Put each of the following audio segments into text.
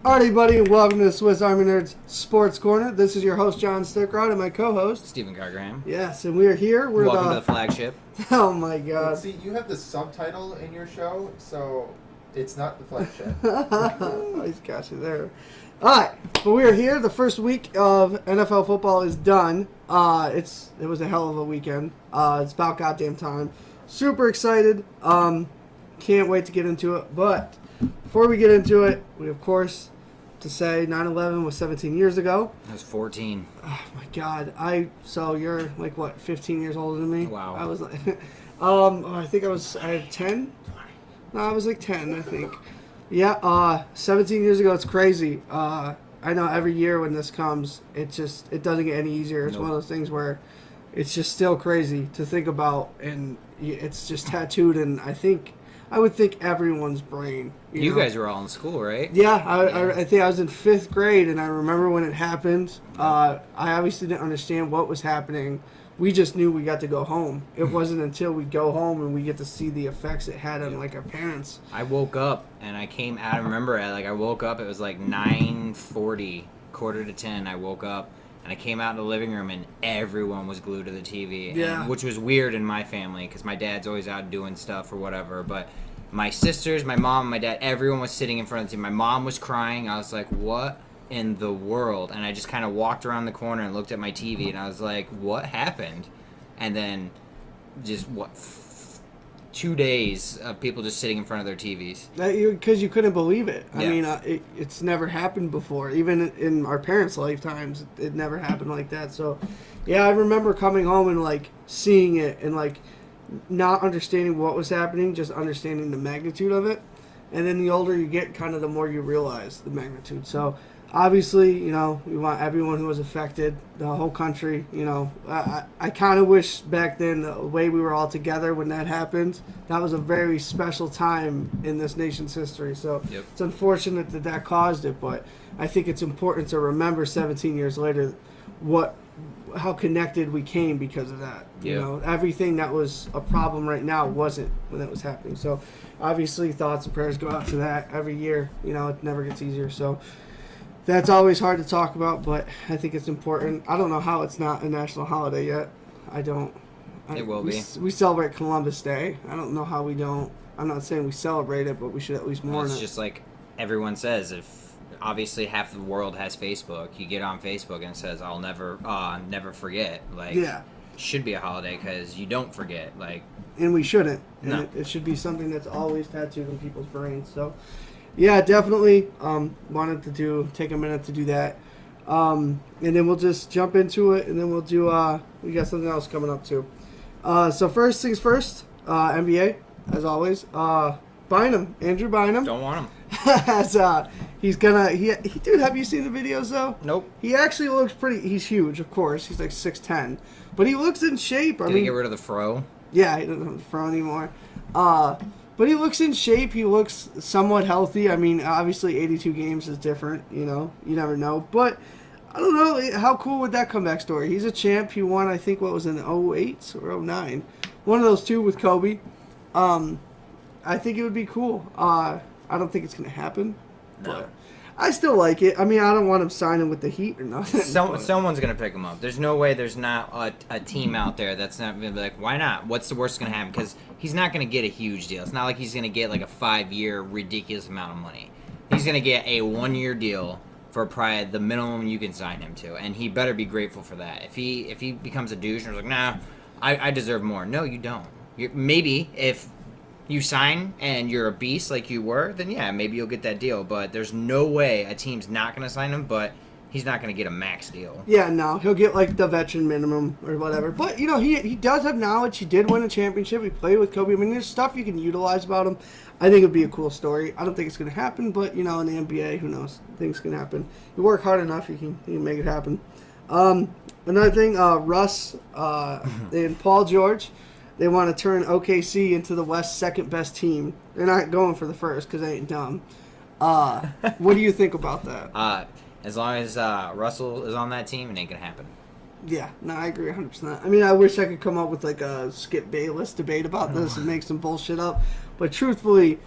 Alrighty, buddy, and welcome to the Swiss Army Nerds Sports Corner. This is your host, John Stickrod, and my co-host, Stephen Cargraham. Yes, and we are here. Welcome to the flagship. Oh my God! See, you have the subtitle in your show, so it's not the flagship. He's got you there. All right, but we are here. The first week of NFL football is done. It was a hell of a weekend. It's about goddamn time. Super excited. Can't wait to get into it. But before we get into it, we of course to say 9/11 was 17 years ago. I was 14. Oh my God! So you're like what, 15 years older than me? Wow. I was like, I think I had 10. No, I was like 10, I think. Yeah. 17 years ago. It's crazy. I know every year when this comes, it doesn't get any easier. It's Nope. one of those things where it's just still crazy to think about, and it's just tattooed. And I would think everyone's brain. You know? guys were all in school, right? Yeah, I think I was in 5th grade, and I remember when it happened. I obviously didn't understand what was happening. We just knew we got to go home. It wasn't until we go home and we get to see the effects it had on like our parents. I woke up and I came out. I remember I woke up. It was like 9:40, quarter to 10. I woke up and I came out in the living room and everyone was glued to the TV. Yeah. Which was weird in my family because my dad's always out doing stuff or whatever. But my sisters, my mom, my dad, everyone was sitting in front of the TV. My mom was crying. I was like, what in the world? And I just kind of walked around the corner and looked at my TV and I was like, what happened? And then just 2 days of people just sitting in front of their TVs. Because you couldn't believe it. Yeah. I mean, it's never happened before. Even in our parents' lifetimes, it never happened like that. So, yeah, I remember coming home and, like, seeing it and, like, not understanding what was happening, just understanding the magnitude of it. And then the older you get, kind of the more you realize the magnitude. So, obviously, we want everyone who was affected, the whole country, I kind of wish back then the way we were all together when that happened, that was a very special time in this nation's history. So Yep. It's unfortunate that caused it, but I think it's important to remember 17 years later how connected we came because of that. Yep. Everything that was a problem right now wasn't when that was happening. So obviously thoughts and prayers go out to that every year. It never gets easier. So that's always hard to talk about, but I think it's important. I don't know how it's not a national holiday yet. It will be. We celebrate Columbus Day. I don't know how we don't. I'm not saying we celebrate it, but we should at least mourn it. It's just like everyone says, if obviously half the world has Facebook, you get on Facebook and it says, I'll never forget. Yeah. Should be a holiday because you don't forget. And we shouldn't. And No. it should be something that's always tattooed in people's brains. So, yeah, definitely wanted to take a minute to do that. And then we'll just jump into it, and then we'll do, we got something else coming up too. So first things first, NBA, as always. Andrew Bynum. Don't want them. Dude, have you seen the videos though? Nope. He actually looks he's huge, of course. He's like 6'10", but he looks in shape. Did he get rid of the fro? Yeah, he doesn't have the fro anymore. But he looks in shape. He looks somewhat healthy. I mean, obviously 82 games is different, you never know. But I don't know, how cool would that comeback story? He's a champ. He won, I think, what was in 08 or 09. One of those two with Kobe. I think it would be cool. I don't think it's going to happen. No. But I still like it. I mean, I don't want him signing with the Heat or nothing. Someone's going to pick him up. There's no way there's not a team out there that's not going to be like, why not? What's the worst going to happen? Because he's not going to get a huge deal. It's not like he's going to get like a 5-year ridiculous amount of money. He's going to get a 1-year deal for probably the minimum you can sign him to. And he better be grateful for that. If he becomes a douche and is like, nah, I deserve more. No, you don't. Maybe if you sign and you're a beast like you were, then yeah, maybe you'll get that deal. But there's no way a team's not going to sign him, but he's not going to get a max deal. Yeah, no. He'll get like the veteran minimum or whatever. But, he does have knowledge. He did win a championship. He played with Kobe. I mean, there's stuff you can utilize about him. I think it would be a cool story. I don't think it's going to happen, but, in the NBA, who knows? Things can happen. You work hard enough, you can make it happen. Another thing, Russ and Paul George, they want to turn OKC into the West's second best team. They're not going for the first because they ain't dumb. What do you think about that? As long as Russell is on that team, it ain't going to happen. Yeah, no, I agree 100%. I mean, I wish I could come up with like a Skip Bayless debate about this and make some bullshit up. But truthfully,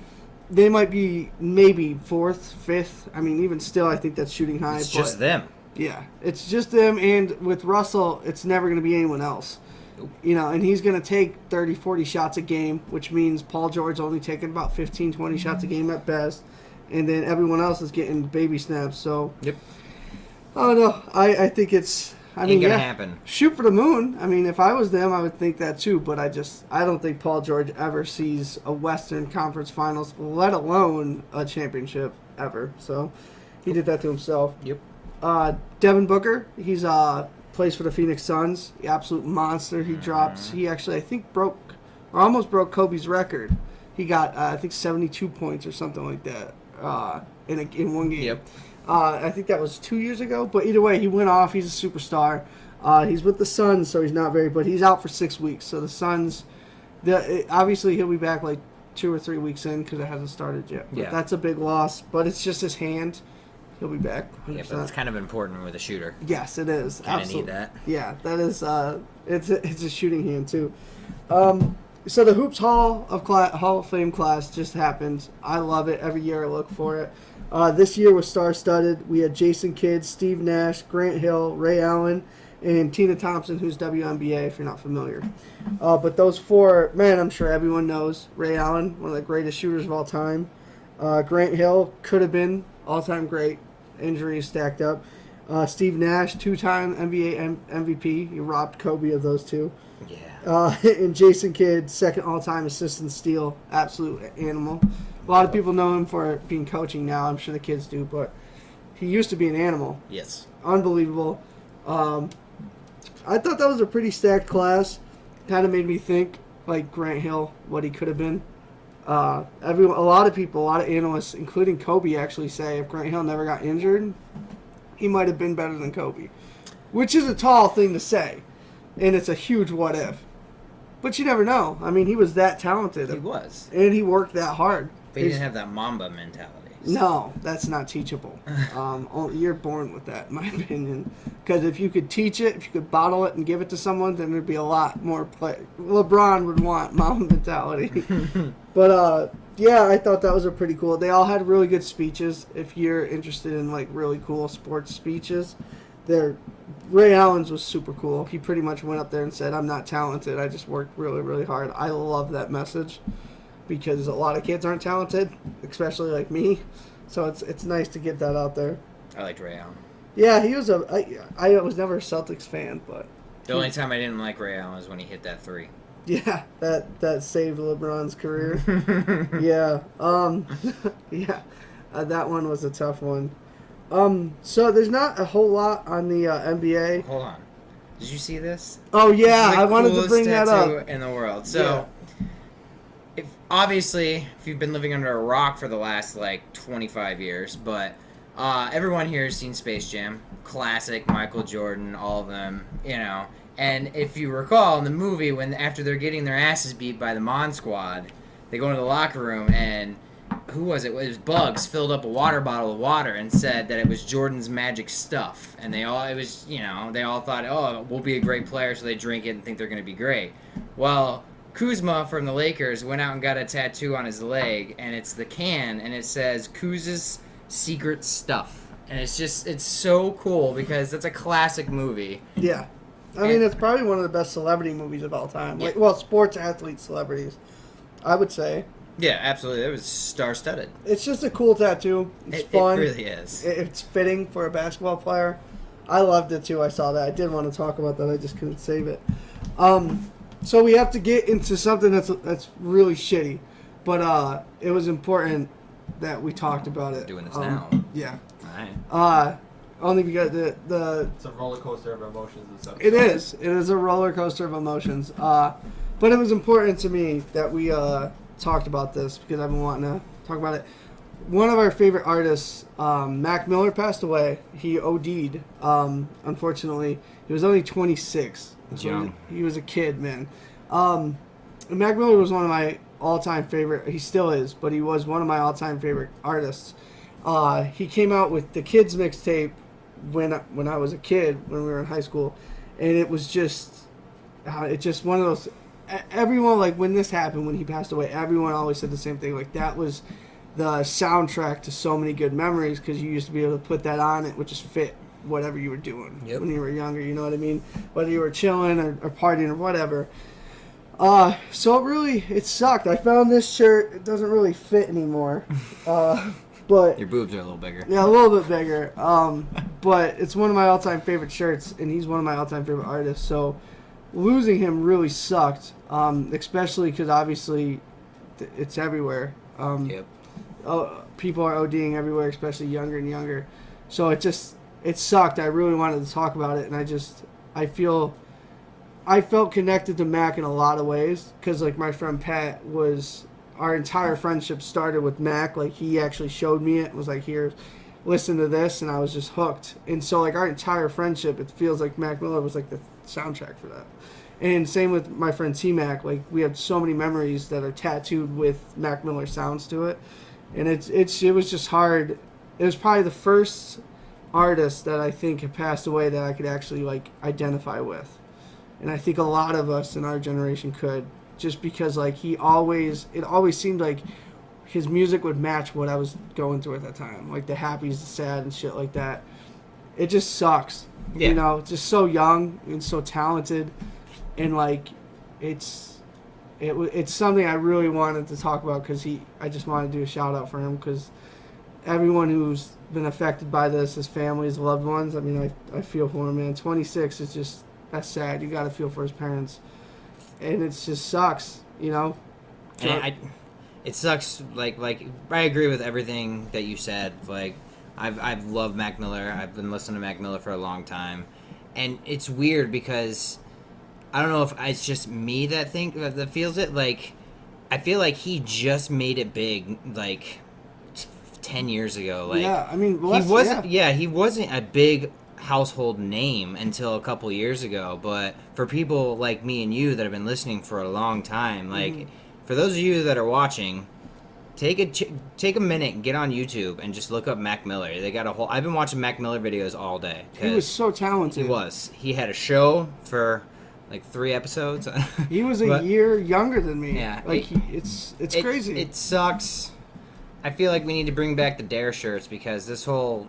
they might be maybe 4th, 5th. I mean, even still, I think that's shooting high. It's just them. Yeah, it's just them, and with Russell, it's never going to be anyone else. You know, and he's going to take 30, 40 shots a game, which means Paul George only taking about 15, 20 shots a game at best, and then everyone else is getting baby snaps. So, Yep. I don't know. I think it's... I mean, Ain't gonna yeah, happen. shoot for the moon. I mean, if I was them, I would think that too. But I don't think Paul George ever sees a Western Conference Finals, let alone a championship ever. So he did that to himself. Yep. Devin Booker, he's plays for the Phoenix Suns. The absolute monster. He drops. He actually, I think, almost broke Kobe's record. He got, I think, 72 points or something like that in one game. Yep. I think that was 2 years ago. But either way, he went off. He's a superstar. He's with the Suns, so he's not very... But he's out for 6 weeks. So the Suns... obviously, he'll be back like 2 or 3 weeks in because it hasn't started yet. But that's a big loss. But it's just his hand. He'll be back. 100%. Yeah, but it's kind of important with a shooter. Yes, it is. Kind of Absolutely. need that. Yeah, that is... it's a shooting hand, too. So the Hoops Hall of Fame class just happened. I love it. Every year I look for it. This year was star-studded. We had Jason Kidd, Steve Nash, Grant Hill, Ray Allen, and Tina Thompson, who's WNBA, if you're not familiar. But those four, man, I'm sure everyone knows. Ray Allen, one of the greatest shooters of all time. Grant Hill could have been all-time great. Injuries stacked up. Steve Nash, 2-time NBA MVP. He robbed Kobe of those two. Yeah. And Jason Kidd, second all-time assist in steal. Absolute animal. A lot of people know him for being coaching now. I'm sure the kids do, but he used to be an animal. Yes. Unbelievable. I thought that was a pretty stacked class. Kind of made me think, like Grant Hill, what he could have been. A lot of people, a lot of analysts, including Kobe, actually say if Grant Hill never got injured, he might have been better than Kobe. Which is a tall thing to say, and it's a huge what if. But you never know. I mean, he was that talented. He was. And he worked that hard. But he didn't have that Mamba mentality. So. No, that's not teachable. You're born with that, in my opinion. Because if you could teach it, if you could bottle it and give it to someone, then there'd be a lot more play. LeBron would want Mamba mentality. But, yeah, I thought that was a pretty cool. They all had really good speeches. If you're interested in, like, really cool sports speeches, Ray Allen's was super cool. He pretty much went up there and said, I'm not talented. I just worked really, really hard. I love that message. Because a lot of kids aren't talented, especially like me. So it's nice to get that out there. I liked Ray Allen. Yeah, he was I was never a Celtics fan, but... The only time I didn't like Ray Allen was when he hit that 3. Yeah, that saved LeBron's career. Yeah. Yeah, that one was a tough one. So there's not a whole lot on the NBA. Hold on. Did you see this? Oh, yeah, I wanted to bring that up. In the world. So... Obviously, if you've been living under a rock for the last, 25 years, but everyone here has seen Space Jam. Classic, Michael Jordan, all of them, And if you recall, in the movie, after they're getting their asses beat by the Mon Squad, they go into the locker room, and who was it? It was Bugs filled up a water bottle of water and said that it was Jordan's magic stuff. And they all thought, oh, we'll be a great player, so they drink it and think they're going to be great. Well... Kuzma from the Lakers went out and got a tattoo on his leg, and it's the can, and it says Kuz's secret stuff. And it's so cool because that's a classic movie. Yeah. I mean, it's probably one of the best celebrity movies of all time. Yeah. Sports athlete celebrities, I would say. Yeah, absolutely. It was star-studded. It's just a cool tattoo. It's fun. It really is. It's fitting for a basketball player. I loved it, too. I saw that. I did want to talk about that. I just couldn't save it. So we have to get into something that's really shitty, but it was important that we talked about it. Doing this now. Yeah. All right. Only because the It's a roller coaster of emotions and stuff. It is. It is a roller coaster of emotions. But it was important to me that we talked about this because I've been wanting to talk about it. One of our favorite artists, Mac Miller, passed away. He OD'd. Unfortunately, he was only 26. Young. He was a kid, man. Mac Miller was one of my all-time favorite. He still is, but he was one of my all-time favorite artists. He came out with the Kids mixtape when I was a kid, when we were in high school, and it was just one of those. Everyone, like, when this happened, when he passed away, everyone always said the same thing. Like, that was the soundtrack to so many good memories because you used to be able to put that on. It would just fit whatever you were doing when you were younger. You know what I mean? Whether you were chilling or partying or whatever. So it sucked. I found this shirt. It doesn't really fit anymore. But your boobs are a little bigger. Yeah, a little bit bigger. But it's one of my all-time favorite shirts, and he's one of my all-time favorite artists. So losing him really sucked, especially because obviously it's everywhere. People are ODing everywhere, especially younger and younger. So it sucked. I really wanted to talk about it, and I felt connected to Mac in a lot of ways because, like, my friend Pat our entire friendship started with Mac. Like, he actually showed me it, was like, here, listen to this, and I was just hooked. And so, like, our entire friendship, it feels like Mac Miller was, like, the soundtrack for that. And same with my friend T-Mac. Like, we have so many memories that are tattooed with Mac Miller sounds to it. And it was just hard. It was probably the first artist that I think had passed away that I could actually, like, identify with. And I think a lot of us in our generation could, just because, like, it always seemed like his music would match what I was going through at that time, like the happies, the sad, and shit like that. It just sucks, you know, just so young and so talented, and like, it's something I really wanted to talk about because I just wanted to do a shout out for him because everyone who's been affected by this, his family, his loved ones. I mean, I feel for him, man. 26 is just. That's sad. You got to feel for his parents, and it just sucks, you know. And it sucks. Like I agree with everything that you said. Like, I've loved Mac Miller. I've been listening to Mac Miller for a long time, and it's weird because I don't know if it's just me that feels it. Like, I feel like he just made it big, like 10 years ago. Like, yeah, I mean, he wasn't. Yeah, he wasn't a big household name until a couple years ago, but for people like me and you that have been listening for a long time, like, for those of you that are watching, take a minute and get on YouTube and just look up Mac Miller. They got I've been watching Mac Miller videos all day. He was so talented. He had a show for like 3 episodes. He was a year younger than me. Yeah, like, it's crazy. It sucks. I feel like we need to bring back the Dare shirts because this whole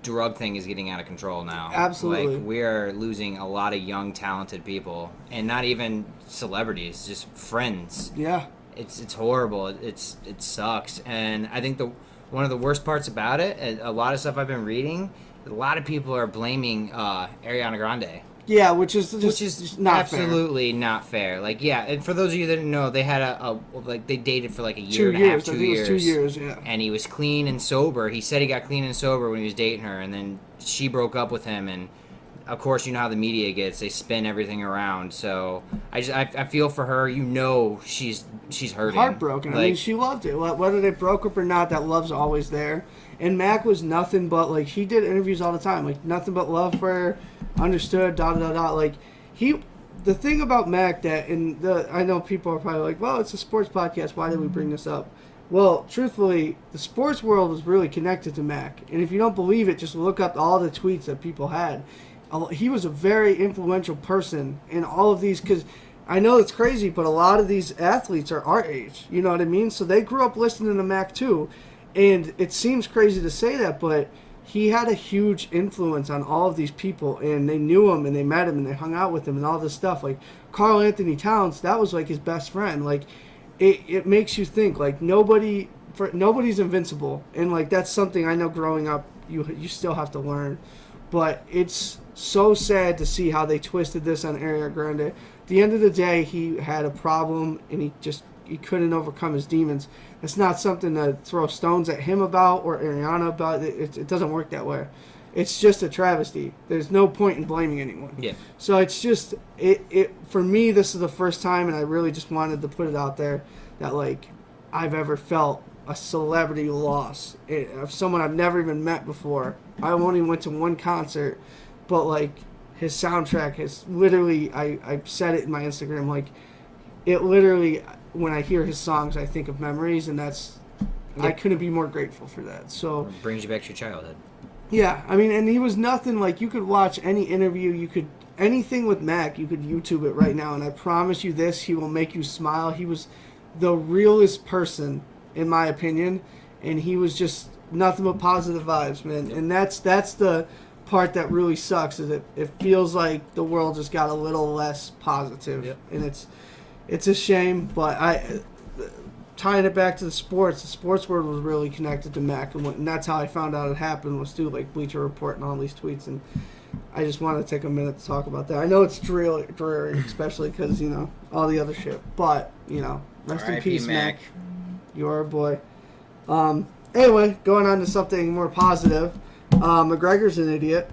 drug thing is getting out of control now. Absolutely. Like, we are losing a lot of young, talented people, and not even celebrities, just friends. Yeah. It's horrible. It sucks. And I think one of the worst parts about it, a lot of stuff I've been reading, a lot of people are blaming Ariana Grande. Yeah, which is not absolutely fair. Not fair. Like, yeah, and for those of you that didn't know, they had they dated for like a year and a half, 2 years. I think it was 2 years, yeah. And he was clean and sober. He said he got clean and sober when he was dating her, and then she broke up with him. And of course, you know how the media gets; they spin everything around. So I feel for her. You know, she's hurting, heartbroken. Like, I mean, she loved it. Whether they broke up or not, that love's always there. And Mac was nothing but, like, he did interviews all the time, like, nothing but love for her, understood, like, the thing about Mac I know people are probably like, well, it's a sports podcast, why did we bring this up? Well, truthfully, the sports world was really connected to Mac, and if you don't believe it, just look up all the tweets that people had. He was a very influential person in all of these, because I know it's crazy, but a lot of these athletes are our age, you know what I mean? So they grew up listening to Mac too. And it seems crazy to say that, but he had a huge influence on all of these people, and they knew him, and they met him, and they hung out with him, and all this stuff. Like, Karl Anthony Towns, that was, like, his best friend. Like, it makes you think, like, nobody's invincible. And, like, that's something I know growing up you still have to learn. But it's so sad to see how they twisted this on Ariana Grande. At the end of the day, he had a problem, and he couldn't overcome his demons. It's not something to throw stones at him about or Ariana about. It doesn't work that way. It's just a travesty. There's no point in blaming anyone. Yeah. So it's just for me, this is the first time, and I really just wanted to put it out there that, like, I've ever felt a celebrity loss of someone I've never even met before. I only went to one concert, but, like, his soundtrack has literally, I said it in my Instagram, like, it literally, when I hear his songs, I think of memories, and I couldn't be more grateful for that. So it brings you back to your childhood. Yeah, I mean, and he was nothing, like, you could watch any interview, anything with Mac, you could YouTube it right now, and I promise you this, he will make you smile. He was the realest person, in my opinion, and he was just nothing but positive vibes, man. And that's the part that really sucks, is it feels like the world just got a little less positive. Yep. And it's a shame, but tying it back to the sports world was really connected to Mac, and that's how I found out it happened, was through like Bleacher Report and all these tweets. And I just wanted to take a minute to talk about that. I know it's dreary, especially because, you know, all the other shit, but, you know, rest in peace, Mac. You're our boy. Anyway, going on to something more positive. McGregor's an idiot.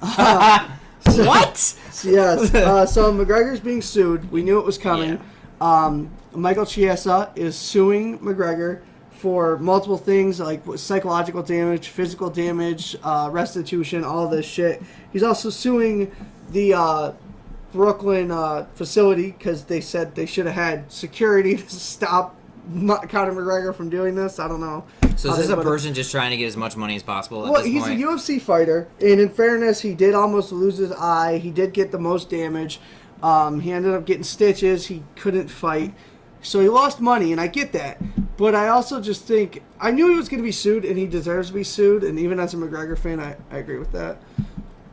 What? Yes. So McGregor's being sued. We knew it was coming. Yeah. Michael Chiesa is suing McGregor for multiple things, like psychological damage, physical damage, restitution, all this shit. He's also suing the Brooklyn facility because they said they should have had security to stop Conor McGregor from doing this. I don't know. So is this a person just trying to get as much money as possible at this he's point? a UFC fighter, and in fairness, he did almost lose his eye. He did get the most damage. He ended up getting stitches. He couldn't fight. So he lost money, and I get that. But I also just think, I knew he was going to be sued, and he deserves to be sued, and even as a McGregor fan, I agree with that.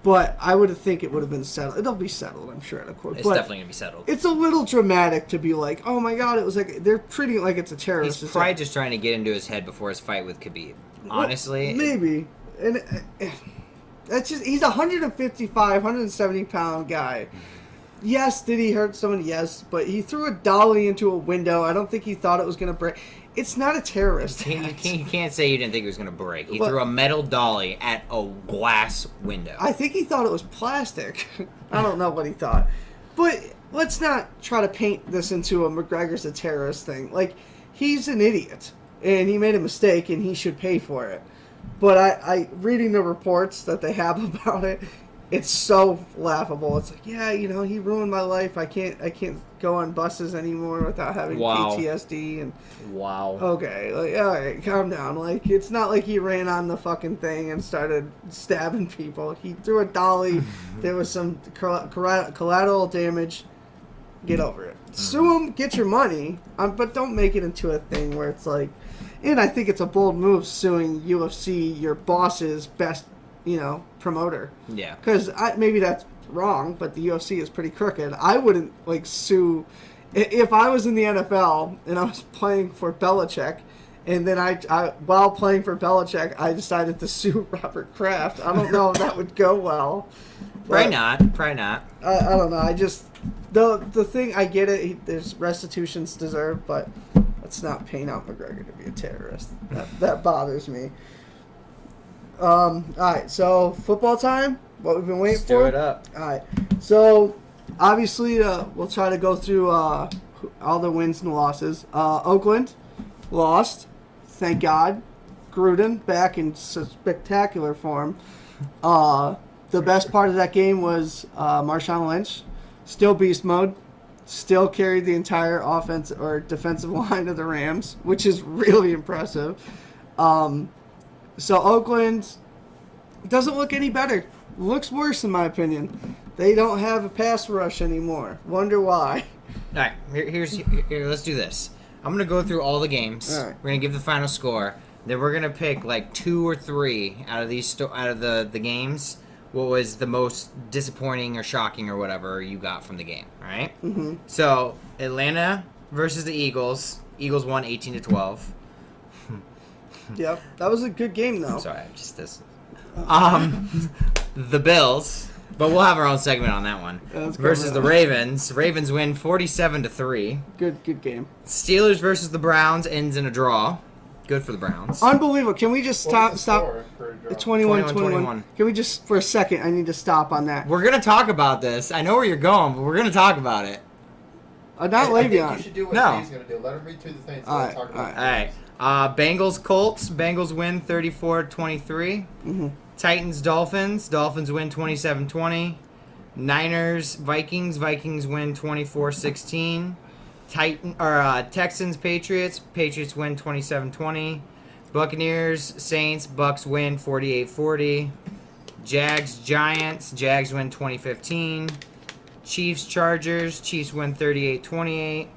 But I would think it would have been settled. It'll be settled, I'm sure, at a court. It's definitely going to be settled. It's a little dramatic to be like, oh my god, it was like, they're treating it like it's a terrorist. He's probably just trying to get into his head before his fight with Khabib. Honestly. Well, maybe. And that's just, he's a 155, 170-pound guy. Yes, did he hurt someone? Yes, but he threw a dolly into a window. I don't think he thought it was going to break. It's not a terrorist. You can't say you didn't think it was going to break. He threw a metal dolly at a glass window. I think he thought it was plastic. I don't know what he thought. But let's not try to paint this into a McGregor's a terrorist thing. Like, he's an idiot, and he made a mistake, and he should pay for it. But I reading the reports that they have about it, it's so laughable. It's like, yeah, you know, he ruined my life. I can't go on buses anymore without having PTSD. And wow. Okay, like, all right, calm down. Like, it's not like he ran on the fucking thing and started stabbing people. He threw a dolly. There was some collateral damage. Get over it. Sue him. Get your money. But don't make it into a thing where it's like. And I think it's a bold move suing UFC, your boss's best, you know, promoter. Yeah. Because maybe that's wrong, but the UFC is pretty crooked. I wouldn't, like, sue... If I was in the NFL and I was playing for Belichick, and then I while playing for Belichick, I decided to sue Robert Kraft, I don't know if that would go well. Probably not. I don't know. I just... The thing, I get it, there's restitutions deserved, but let's not paint out McGregor to be a terrorist. That bothers me. Alright, so football time. What we've been waiting for. Stir it up. Alright, so obviously we'll try to go through all the wins and losses. Oakland lost, thank God. Gruden back in spectacular form. The best part of that game was Marshawn Lynch, still beast mode, still carried the entire offense or defensive line of the Rams, which is really impressive. So Oakland doesn't look any better. Looks worse in my opinion. They don't have a pass rush anymore. Wonder why. All right, here, let's do this. I'm going to go through all the games. All right. We're going to give the final score. Then we're going to pick like 2 or 3 out of these out of the games. What was the most disappointing or shocking or whatever you got from the game, all right? Mm-hmm. So, Atlanta versus the Eagles. Eagles won 18-12. Yep, that was a good game though. Sorry, just this. The Bills, but we'll have our own segment on that one. Versus the Ravens. Ravens win 47-3. Good game. Steelers versus the Browns ends in a draw. Good for the Browns. Unbelievable. Can we just stop? 21-21. Can we just, for a second, I need to stop on that. We're going to talk about this. I know where you're going, but we're going to talk about it. Not I think Le'Veon. you should do what No. he's going to do. Let him read through the things. All All right, talk about All right. Bengals Colts. Bengals win 34-23. Mm-hmm. Titans Dolphins. Dolphins win 27-20. Niners Vikings. Vikings win 24-16. Texans Patriots. Patriots win 27-20. Buccaneers Saints. Bucks win 48-40. Jags Giants. Jags win 20-15. Chiefs Chargers. Chiefs win 38-28.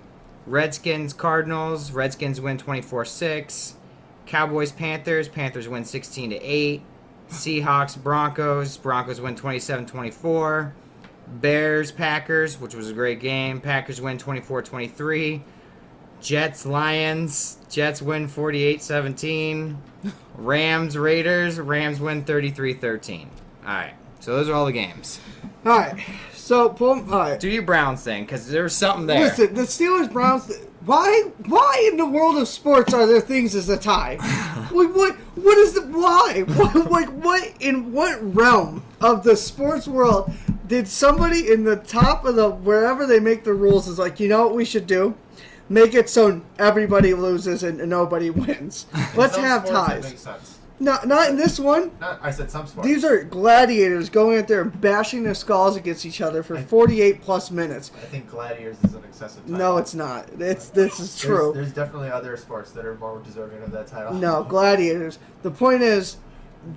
Redskins Cardinals. Redskins win 24-6. Cowboys, Panthers. Panthers win 16-8. Seahawks, Broncos. Broncos win 27-24. Bears, Packers, which was a great game. Packers win 24-23. Jets, Lions. Jets win 48-17. Rams, Raiders. Rams win 33-13. All right. So those are all the games. All right. So, all right. Do your Browns thing, because there's something there. Listen, the Steelers-Browns... Why in the world of sports are there things as a tie? What is the... Why? What in what realm of the sports world did somebody in the top of the... Wherever they make the rules is like, you know what we should do? Make it so everybody loses and nobody wins. Let's have ties. That makes sense. No, not in this one. I said some sports. These are gladiators going out there and bashing their skulls against each other for 48 plus minutes. I think gladiators is an excessive title. No, it's not. This is true. There's definitely other sports that are more deserving of that title. No, gladiators. The point is,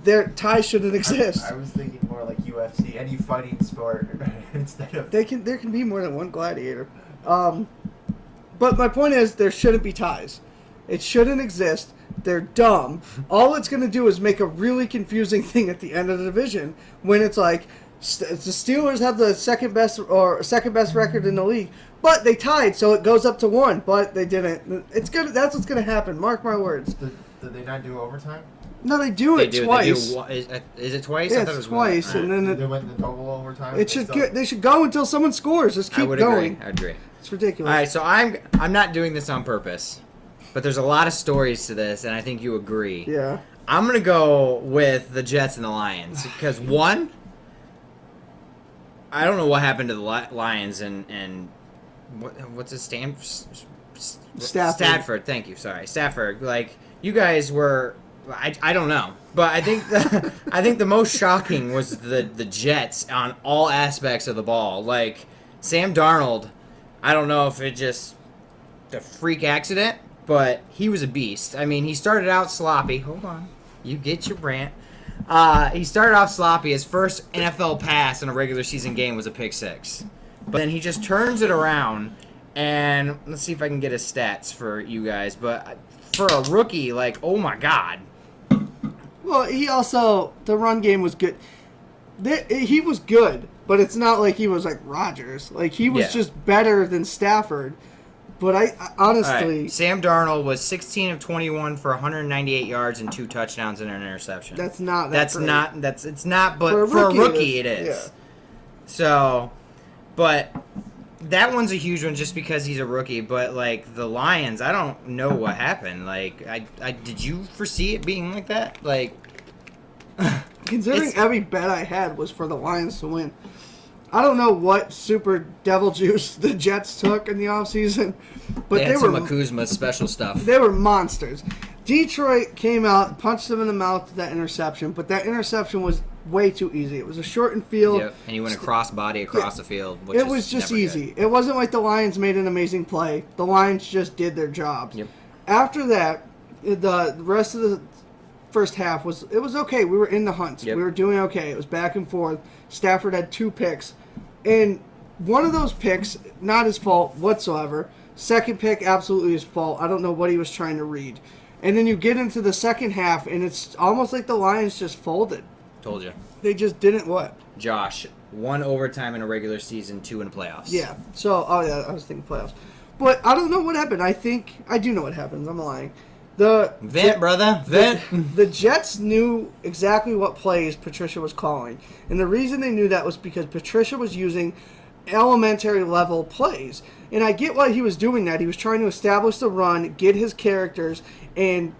their ties shouldn't exist. I was thinking more like UFC, any fighting sport instead of. There can be more than one gladiator. But my point is, there shouldn't be ties. It shouldn't exist. They're dumb. All it's going to do is make a really confusing thing at the end of the division when it's like the Steelers have the second best record in the league, but they tied, so it goes up to 1. But they didn't. It's good. That's what's going to happen. Mark my words. Did they not do overtime? No, they do it twice. Is it twice? Yeah, I thought it it's was twice, one. and then They went in the double overtime. they should go until someone scores. Just keep I would going. agree. I agree. It's ridiculous. All right, so I'm not doing this on purpose, but there's a lot of stories to this, and I think you agree. Yeah. I'm gonna go with the Jets and the Lions because one, I don't know what happened to the Lions and what's his Stafford. Thank you. Sorry, Stafford. Like you guys were. I don't know, but I think I think the most shocking was the Jets on all aspects of the ball. Like Sam Darnold, I don't know if it just a freak accident, but he was a beast. I mean, he started out sloppy. Hold on, you get your rant. He started off sloppy. His first NFL pass in a regular season game was a pick six, but then he just turns it around. And let's see if I can get his stats for you guys. But for a rookie, like, oh my god. Well, he also, the run game was good. He was good, but it's not like he was like Rodgers. Like, he was just better than Stafford. But I honestly... Right. Sam Darnold was 16 of 21 for 198 yards and 2 touchdowns and an interception. That's not It's not, but for a rookie it is. Yeah. So, but... That one's a huge one just because he's a rookie, but like the Lions, I don't know what happened. Like, I did you foresee it being like that? Like, considering every bet I had was for the Lions to win, I don't know what super devil juice the Jets took in the offseason, but they were Kuzma special stuff. They were monsters. Detroit came out, punched them in the mouth with that interception, but that interception was way too easy. It was a shortened field. Yep, and he went across the field. Which it was just easy. Good. It wasn't like the Lions made an amazing play. The Lions just did their jobs. Yep. After that, the rest of the first half was okay. We were in the hunt. Yep. We were doing okay. It was back and forth. Stafford had 2 picks. And one of those picks, not his fault whatsoever. Second pick, absolutely his fault. I don't know what he was trying to read. And then you get into the second half, and it's almost like the Lions just folded. Told you. They just didn't what? Josh, 1 overtime in a regular season, 2 in playoffs. Yeah. So, I was thinking playoffs. But I don't know what happened. I think I do know what happened. I'm lying. Brother. The Jets knew exactly what plays Patricia was calling. And the reason they knew that was because Patricia was using elementary level plays. And I get why he was doing that. He was trying to establish the run, get his characters, and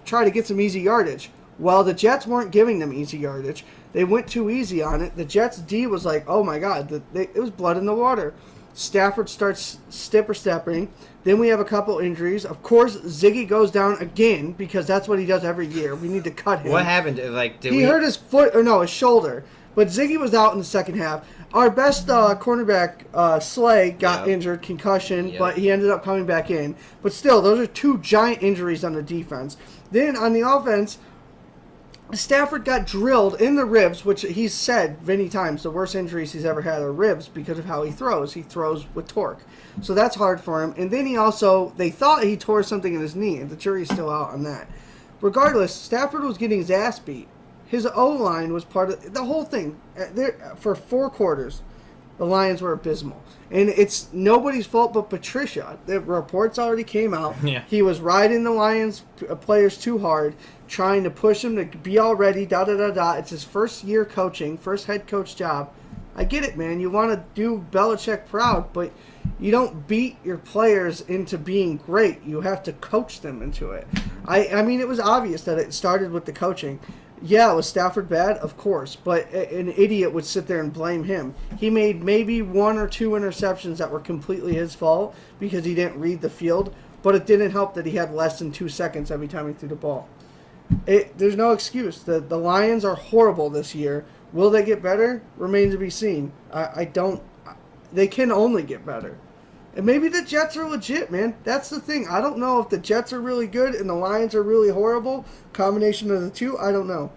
try to get some easy yardage. Well, the Jets weren't giving them easy yardage. They went too easy on it. The Jets' D was like, oh my God, it was blood in the water. Stafford starts stepping. Then we have a couple injuries. Of course, Ziggy goes down again because that's what he does every year. We need to cut him. What happened? He hurt his foot, or no, his shoulder. But Ziggy was out in the second half. Our best cornerback, Slay, got injured, concussion, but he ended up coming back in. But still, those are 2 giant injuries on the defense. Then on the offense, Stafford got drilled in the ribs, which he's said many times the worst injuries he's ever had are ribs because of how he throws. He throws with torque. So that's hard for him. And then they thought he tore something in his knee, and the jury's still out on that. Regardless, Stafford was getting his ass beat. His O-line was part of the whole thing. For 4 quarters, the Lions were abysmal. And it's nobody's fault but Patricia. The reports already came out. Yeah. He was riding the Lions players too hard, trying to push them to be all ready, da-da-da-da. It's his first year coaching, first head coach job. I get it, man. You want to do Belichick proud, but you don't beat your players into being great. You have to coach them into it. I mean, it was obvious that it started with the coaching. Yeah, was Stafford bad? Of course. But an idiot would sit there and blame him. He made maybe 1 or 2 interceptions that were completely his fault because he didn't read the field. But it didn't help that he had less than 2 seconds every time he threw the ball. There's no excuse. The Lions are horrible this year. Will they get better? Remains to be seen. They can only get better. And maybe the Jets are legit, man. That's the thing. I don't know if the Jets are really good and the Lions are really horrible. Combination of the two, I don't know.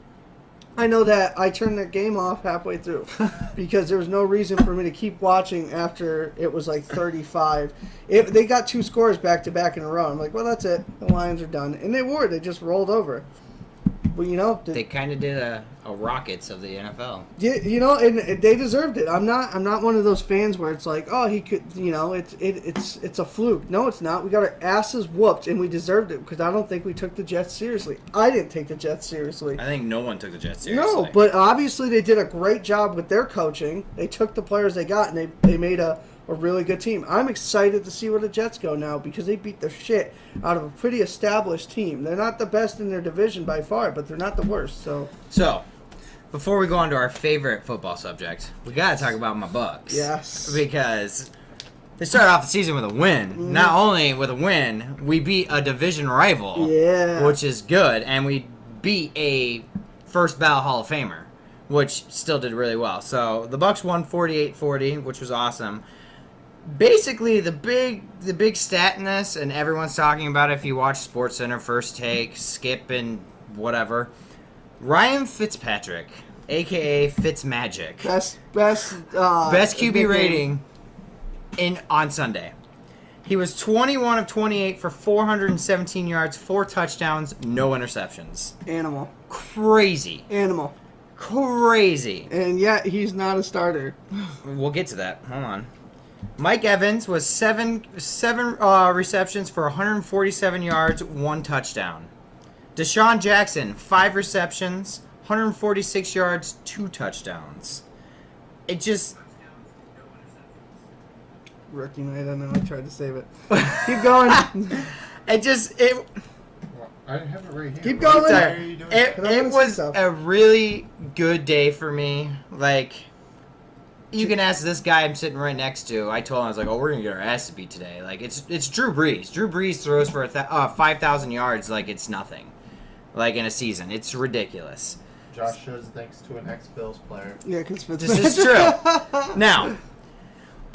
I know that I turned that game off halfway through because there was no reason for me to keep watching after it was like 35. They got 2 scores back-to-back in a row. I'm like, well, that's it. The Lions are done. And they were. They just rolled over. But, they kind of did a Rockets of the NFL. Yeah, and they deserved it. I'm not one of those fans where it's like, oh, he could, it's a fluke. No, it's not. We got our asses whooped, and we deserved it because I don't think we took the Jets seriously. I didn't take the Jets seriously. I think no one took the Jets seriously. No, but obviously they did a great job with their coaching. They took the players they got, and they made a really good team. I'm excited to see where the Jets go now because they beat the shit out of a pretty established team. They're not the best in their division by far, but they're not the worst. So, before we go on to our favorite football subject, we got to talk about my Bucs. Yes. Because they started off the season with a win. Mm. Not only with a win, we beat a division rival, which is good, and we beat a first ballot Hall of Famer, which still did really well. So, the Bucs won 48-40, which was awesome. Basically, the big stat in this, and everyone's talking about it if you watch SportsCenter, First Take, Skip, and whatever. Ryan Fitzpatrick, a.k.a. Fitzmagic. Best QB rating on Sunday. He was 21 of 28 for 417 yards, 4 touchdowns, no interceptions. Animal. Crazy. Animal. Crazy. And yet, he's not a starter. We'll get to that. Hold on. Mike Evans was seven receptions for 147 yards, 1 touchdown. Deshaun Jackson, 5 receptions, 146 yards, 2 touchdowns. It just... Rookie night, I don't know. I tried to save it. Keep going. I have it right here. Keep going. Sorry. It was a really good day for me. Like... You can ask this guy I'm sitting right next to. I told him, I was like, we're going to get our ass beat today. Like, it's Drew Brees. Drew Brees throws for 5,000 yards like it's nothing. Like, in a season. It's ridiculous. Josh shows thanks to an ex-Bills player. Yeah, because this is true. Now,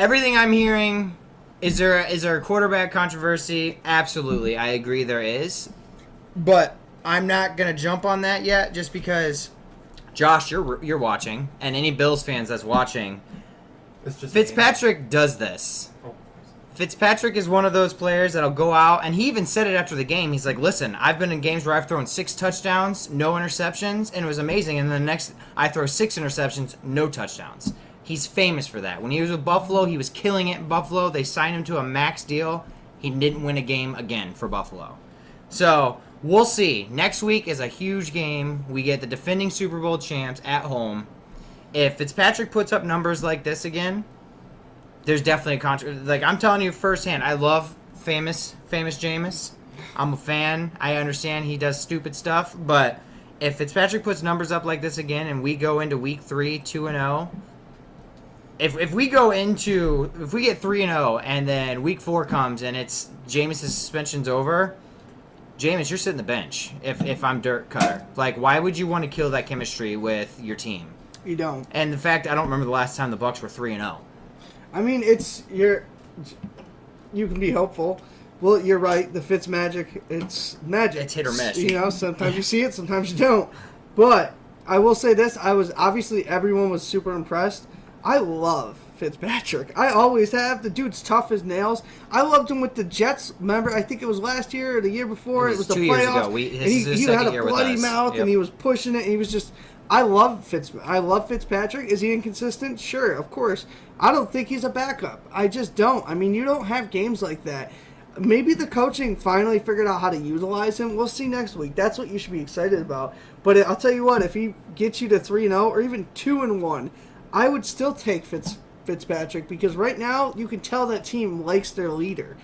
everything I'm hearing, is there a quarterback controversy? Absolutely. I agree there is. But I'm not going to jump on that yet just because... Josh, you're watching, and any Bills fans that's watching, Fitzpatrick does this. Oh. Fitzpatrick is one of those players that'll go out, and he even said it after the game. He's like, listen, I've been in games where I've thrown 6 touchdowns, no interceptions, and it was amazing. And then the next, I throw 6 interceptions, no touchdowns. He's famous for that. When he was with Buffalo, he was killing it in Buffalo. They signed him to a max deal. He didn't win a game again for Buffalo. So... We'll see. Next week is a huge game. We get the defending Super Bowl champs at home. If Fitzpatrick puts up numbers like this again, there's definitely a controversy. Like, I'm telling you firsthand, I love famous Jameis. I'm a fan. I understand he does stupid stuff. But if Fitzpatrick puts numbers up like this again and we go into week 3, 2-0, if we get 3-0 and then week 4 comes and it's Jameis' suspension's over... Jameis, you're sitting the bench if I'm Dirk Cutter. Like, why would you want to kill that chemistry with your team? You don't. And the fact, I don't remember the last time the Bucs were 3-0. I mean, you can be hopeful. Well, you're right. The Fitzmagic, it's magic. It's hit or miss. Sometimes you see it, sometimes you don't. But I will say this: everyone was super impressed. I love Fitzpatrick. I always have. The dude's tough as nails. I loved him with the Jets. Remember, I think it was last year or the year before. It was the 2 years playoffs. ago. He had a bloody mouth, and he was pushing it. And he was just. I love Fitzpatrick. Is he inconsistent? Sure, of course. I don't think he's a backup. I just don't. I mean, you don't have games like that. Maybe the coaching finally figured out how to utilize him. We'll see next week. That's what you should be excited about. But I'll tell you what, if he gets you to 3-0 or even 2-1, I would still take Fitzpatrick because right now you can tell that team likes their leader.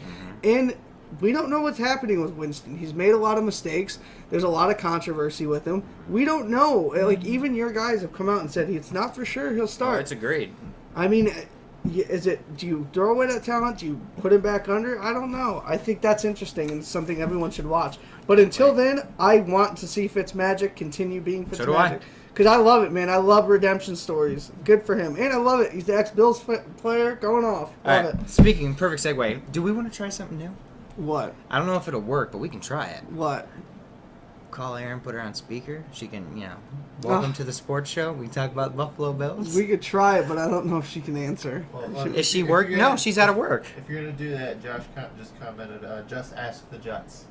And we don't know what's happening with Winston. He's made a lot of mistakes. There's a lot of controversy with him. We don't know. Like, even your guys have come out and said it's not for sure he'll start. Oh, it's agreed. I mean, do you throw away that talent? Do you put him back under? I don't know. I think that's interesting and something everyone should watch. But until then, I want to see Fitzmagic continue being Fitzmagic. So do I. Because I love it, man. I love redemption stories. Good for him. And I love it. He's the ex-Bills player going off. Love it. Speaking, perfect segue. Do we want to try something new? What? I don't know if it'll work, but we can try it. What? Call Erin, put her on speaker. She can, welcome to the sports show. We can talk about Buffalo Bills. We could try it, but I don't know if she can answer. Well, Is she work? No, she's out of work. If you're going to do that, Josh just commented, just ask the Jets.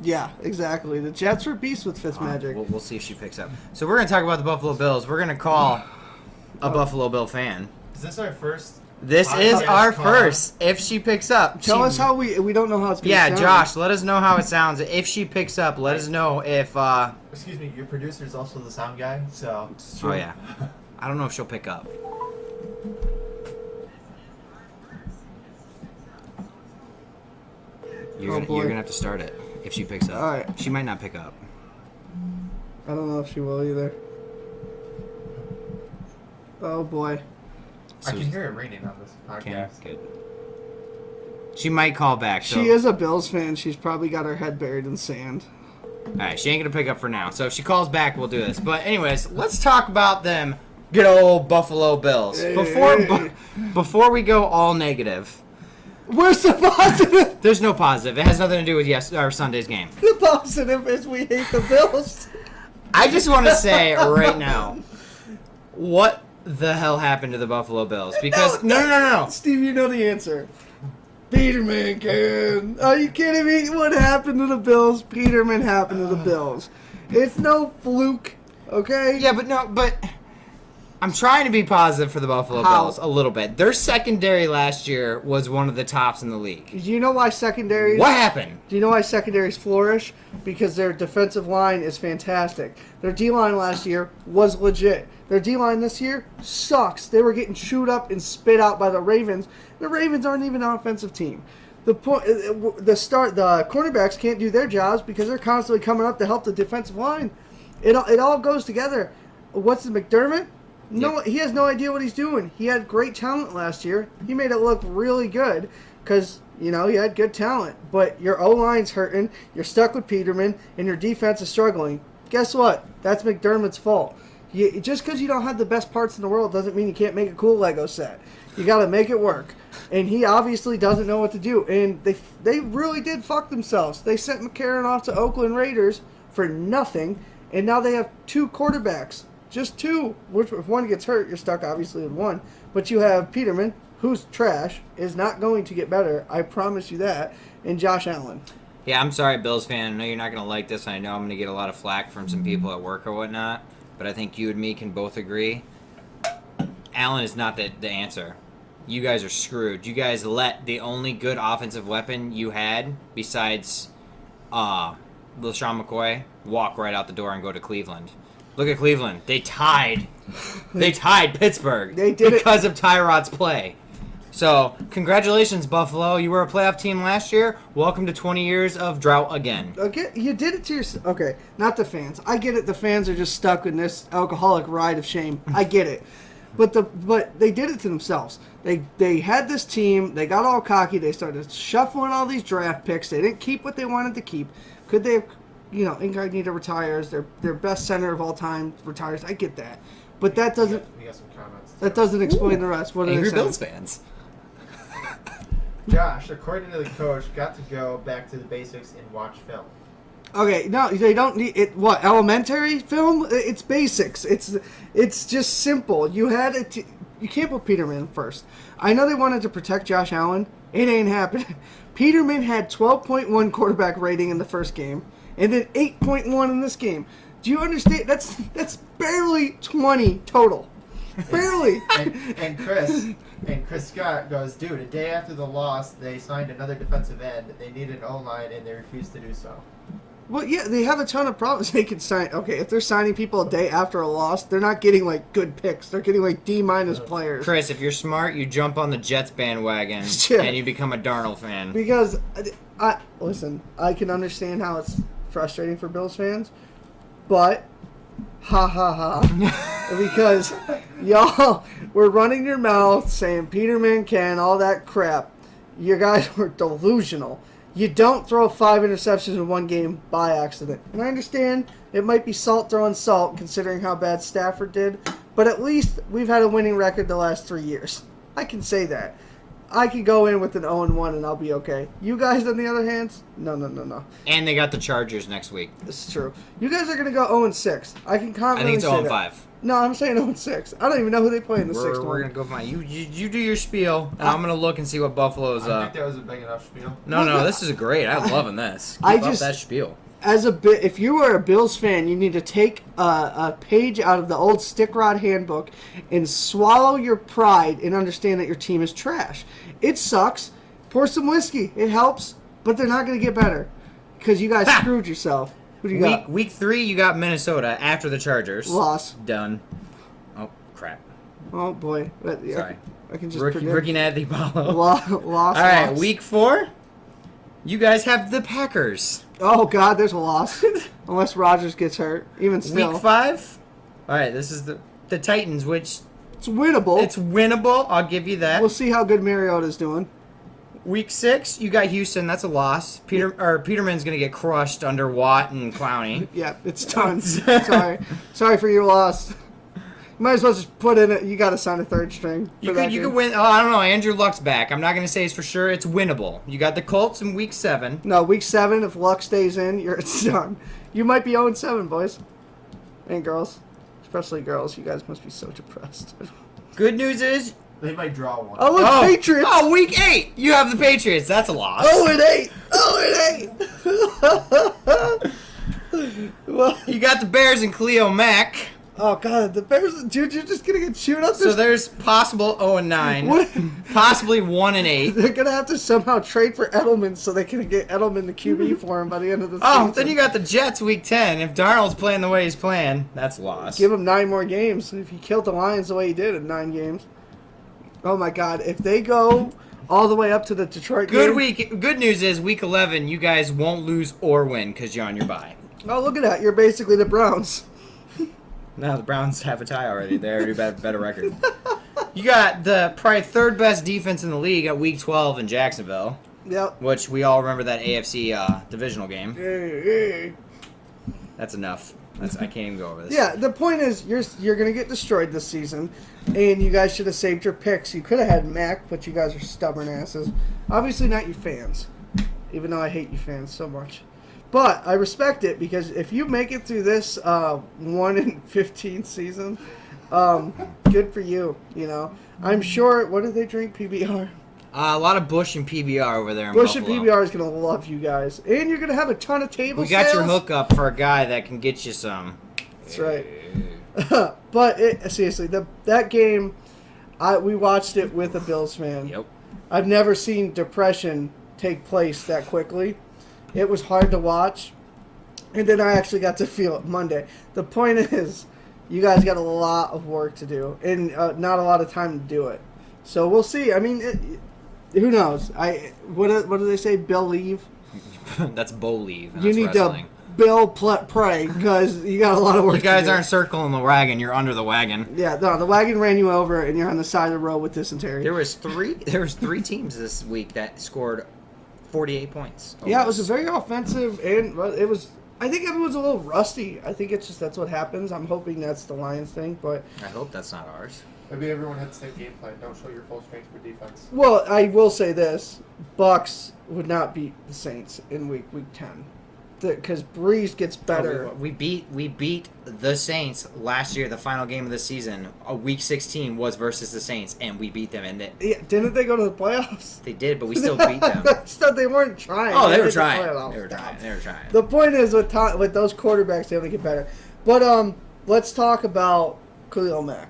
Yeah, exactly. The Jets were beasts with Fitzmagic. We'll see if she picks up. So we're going to talk about the Buffalo Bills. We're going to call a Buffalo Bill fan. Is this our first? This is our first. If she picks up. Tell us how we don't know how it's going to sound. Yeah, Josh, let us know how it sounds. If she picks up, let us know if... Excuse me, your producer is also the sound guy, so... Oh, yeah. I don't know if she'll pick up. You're going to have to start it if she picks up. All right. She might not pick up. I don't know if she will either. Oh, boy. I can hear it raining on this podcast. Good. She might call back. So. She is a Bills fan. She's probably got her head buried in sand. All right, she ain't going to pick up for now. So if she calls back, we'll do this. But anyways, let's talk about them good old Buffalo Bills. Before we go all negative. Where's the positive? There's no positive. It has nothing to do with our Sunday's game. The positive is we hate the Bills. I just want to say right now, what the hell happened to the Buffalo Bills? Because no. Steve, you know the answer. Peterman can. Are you kidding me? What happened to the Bills? Peterman happened to the Bills. It's no fluke, okay? Yeah, but I'm trying to be positive for the Buffalo Bills a little bit. Their secondary last year was one of the tops in the league. Do you know why secondaries... What happened? Do you know why secondaries flourish? Because their defensive line is fantastic. Their D-line last year was legit. Their D-line this year sucks. They were getting chewed up and spit out by the Ravens. The Ravens aren't even an offensive team. The cornerbacks can't do their jobs because they're constantly coming up to help the defensive line. It all goes together. What's the McDermott? No, He has no idea what he's doing. He had great talent last year. He made it look really good because, he had good talent. But your O-line's hurting, you're stuck with Peterman, and your defense is struggling. Guess what? That's McDermott's fault. Just because you don't have the best parts in the world doesn't mean you can't make a cool Lego set. You got to make it work. And he obviously doesn't know what to do. And they really did fuck themselves. They sent McCarron off to Oakland Raiders for nothing, and now they have two quarterbacks. Just two. Which, if one gets hurt, you're stuck obviously with one. But you have Peterman, who's trash, is not going to get better. I promise you that. And Josh Allen. Yeah, I'm sorry, Bills fan. I know you're not going to like this, and I know I'm going to get a lot of flack from some people at work or whatnot. But I think you and me can both agree. Allen is not the answer. You guys are screwed. You guys let the only good offensive weapon you had, besides LaShawn McCoy, walk right out the door and go to Cleveland. Look at Cleveland. They tied Pittsburgh because of Tyrod's play. So, congratulations, Buffalo. You were a playoff team last year. Welcome to 20 years of drought again. Okay, you did it to yourself. Okay, not the fans. I get it. The fans are just stuck in this alcoholic ride of shame. I get it. But they did it to themselves. They had this team. They got all cocky. They started shuffling all these draft picks. They didn't keep what they wanted to keep. Could they have, Incognito retires. Their best center of all time retires. I get that. But that doesn't... We got some comments. That doesn't explain the rest. What are Angry they saying? Bills fans. Josh, according to the coach, got to go back to the basics and watch film. Okay, no, they don't need it. What, elementary film? It's basics. It's just simple. You had it. You can't put Peterman first. I know they wanted to protect Josh Allen. It ain't happening. Peterman had 12.1 quarterback rating in the first game, and then 8.1 in this game. Do you understand? That's barely 20 total. Barely. and Chris Scott goes, dude, a day after the loss, they signed another defensive end. They needed an O-line, and they refused to do so. Well, yeah, they have a ton of problems. They can sign. Okay, if they're signing people a day after a loss, they're not getting like good picks. They're getting like D- players. Chris, if you're smart, you jump on the Jets bandwagon Yeah. and you become a Darnold fan. Because listen, I can understand how it's frustrating for Bills fans, but ha ha ha, because y'all were running your mouth saying Peterman can, all that crap. You guys were delusional. You don't throw 5 interceptions in one game by accident. And I understand it might be salt throwing salt considering how bad Stafford did, but at least we've had a winning record the last 3 years. I can say that. I can go in with an 0-1 and I'll be okay. You guys, on the other hand, no. And they got the Chargers next week. This is true. You guys are going to go 0-6. I can confidently I think it's say 0-5. that. No, I'm saying 0-6. I don't even know who they play in the sixth We're one. going to go find you do your spiel, and I'm going to look and see what Buffalo's... I think that was a big enough spiel. No, this is great. I'm loving this. I Keep up just- that spiel. If you are a Bills fan, you need to take a page out of the old Stick Rod handbook and swallow your pride and understand that your team is trash. It sucks. Pour some whiskey. It helps, but they're not going to get better because you guys screwed yourself. Who do you got? Week 3, you got Minnesota after the Chargers. Loss. Done. Oh, crap. Oh, boy. Sorry. I can just Rookie Nathy Paulo. Loss. All right, week 4, you guys have the Packers. Oh, God, there's a loss. Unless Rodgers gets hurt. Even still. Week 5, all right, this is the Titans, which... It's winnable. It's winnable, I'll give you that. We'll see how good Mariota's doing. Week 6, you got Houston. That's a loss. Peterman's going to get crushed under Watt and Clowney. Yeah, it's done. Sorry for your loss. You might as well just put in it. You got to sign a third string. You could win. Oh, I don't know. Andrew Luck's back. I'm not going to say it's for sure. It's winnable. You got the Colts in week 7. No, week 7. If Luck stays in, it's done. You might be 0-7, boys and girls, especially girls. You guys must be so depressed. Good news is. They might draw one. Oh, look, Patriots. Oh, week 8. You have the Patriots. That's a loss. 0-8. 0-8. Well, You got the Bears and Khalil Mack. oh, God. The Bears, dude, you're just going to get chewed up. So there's possible 0-9. What? Possibly 1-8. They're going to have to somehow trade for Edelman so they can get Edelman the QB for him by the end of the season. Oh, then you got the Jets week 10. If Darnold's playing the way he's playing, that's a loss. Give him 9 more games. If he killed the Lions the way he did in 9 games. Oh, my God. If they go all the way up to the Detroit game. Good news is week 11, you guys won't lose or win because you're on your bye. Oh, look at that. You're basically the Browns. No, the Browns have a tie already. They already have a better record. You got the probably third best defense in the league at week 12 in Jacksonville, Yep. which we all remember that AFC divisional game. Yeah, That's enough. I can't even go over this. the point is you're going to get destroyed this season, and you guys should have saved your picks. You could have had Mac, but you guys are stubborn asses. Obviously not you fans, even though I hate you fans so much. But I respect it because if you make it through this 1-15 season, good for you. You know, I'm sure. What do they drink? PBR. A lot of Bush and PBR over there in Bush Buffalo. and PBR is gonna love you guys, and you're gonna have a ton of table We got sales. your hookup for a guy that can get you some. That's right. But seriously, that game, we watched it with a Bills fan. Yep. I've never seen depression take place that quickly. It was hard to watch, and then I actually got to feel it Monday. The point is, you guys got a lot of work to do, and not a lot of time to do it. So we'll see. I mean, who knows? What do they say? Bill leave. That's Bo leave. You need to Bill pray because you got a lot of work. You guys to do. aren't circling the wagon. You're under the wagon. Yeah, no, the wagon ran you over, and you're on the side of the road with dysentery. There was three teams this week that scored 48 points. Almost. Yeah, it was a very offensive, and it was. I think everyone's a little rusty. I think it's just that's what happens. I'm hoping that's the Lions thing, but I hope that's not ours. Maybe everyone had the same game plan. Don't show your full strength for defense. well, I will say this: Bucs would not beat the Saints in week 10. because Breeze gets better. We beat the Saints last year. The final game of the season, week 16 was versus the Saints, and we beat them. And Didn't they go to the playoffs? they did, but we still beat them. Still, they weren't trying. Oh, they were made the trying. playoffs. They were trying. They were trying. The point is, with those quarterbacks, they only get better. But let's talk about Khalil Mack,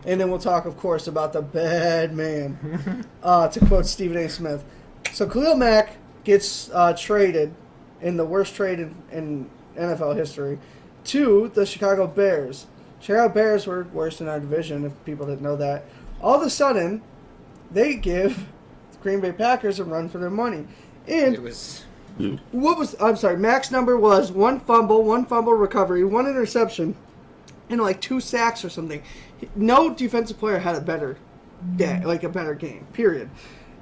and then we'll talk, of course, about the bad man. To quote Stephen A. Smith. So Khalil Mack gets traded in the worst trade in NFL history to the Chicago Bears. Chicago Bears were worst in our division, if people didn't know that. All of a sudden, they give the Green Bay Packers a run for their money. And it was... Mack's number was one fumble recovery, one interception, and like 2 sacks or something. No defensive player had a better day, like a better game, period.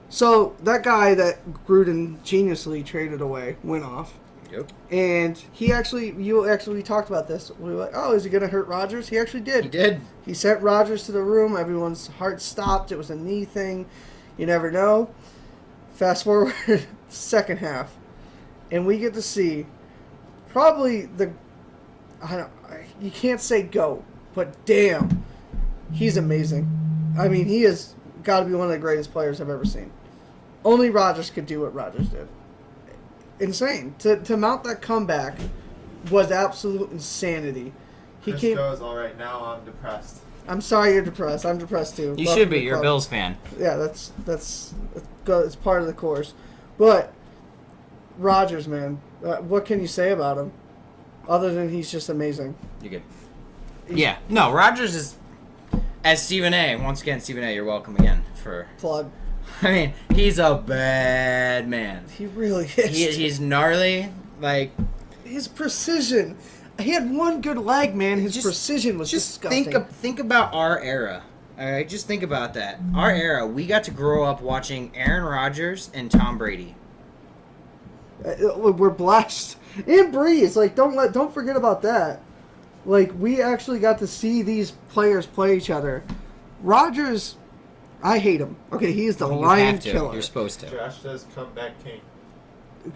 So that guy that Gruden geniusly traded away went off. Yep. And we talked about this. We were like, oh, is he going to hurt Rodgers? He actually did. He did. He sent Rodgers to the room. Everyone's heart stopped. It was a knee thing. You never know. Fast forward second half. And we get to see probably you can't say GOAT, but damn, he's amazing. I mean, he has got to be one of the greatest players I've ever seen. Only Rodgers could do what Rodgers did. Insane. To mount that comeback was absolute insanity. Chris goes, all right, now I'm depressed. I'm sorry you're depressed. I'm depressed too. You should be. You're a Bills fan. Yeah, that's it's part of the course. But Rodgers, man, what can you say about him other than he's just amazing? You're good. Yeah. No, Rodgers is, as Stephen A. Once again, Stephen A., you're welcome again for... Plug. I mean, he's a bad man. He really is. He's gnarly. Like, his precision. He had one good leg, man. His precision was disgusting. Think about our era. All right, just think about that. Our era, we got to grow up watching Aaron Rodgers and Tom Brady. We're blessed. And Breeze, like don't forget about that. Like, we actually got to see these players play each other. Rodgers, I hate him. Okay, he is the lion killer. You're supposed to. Josh says comeback king.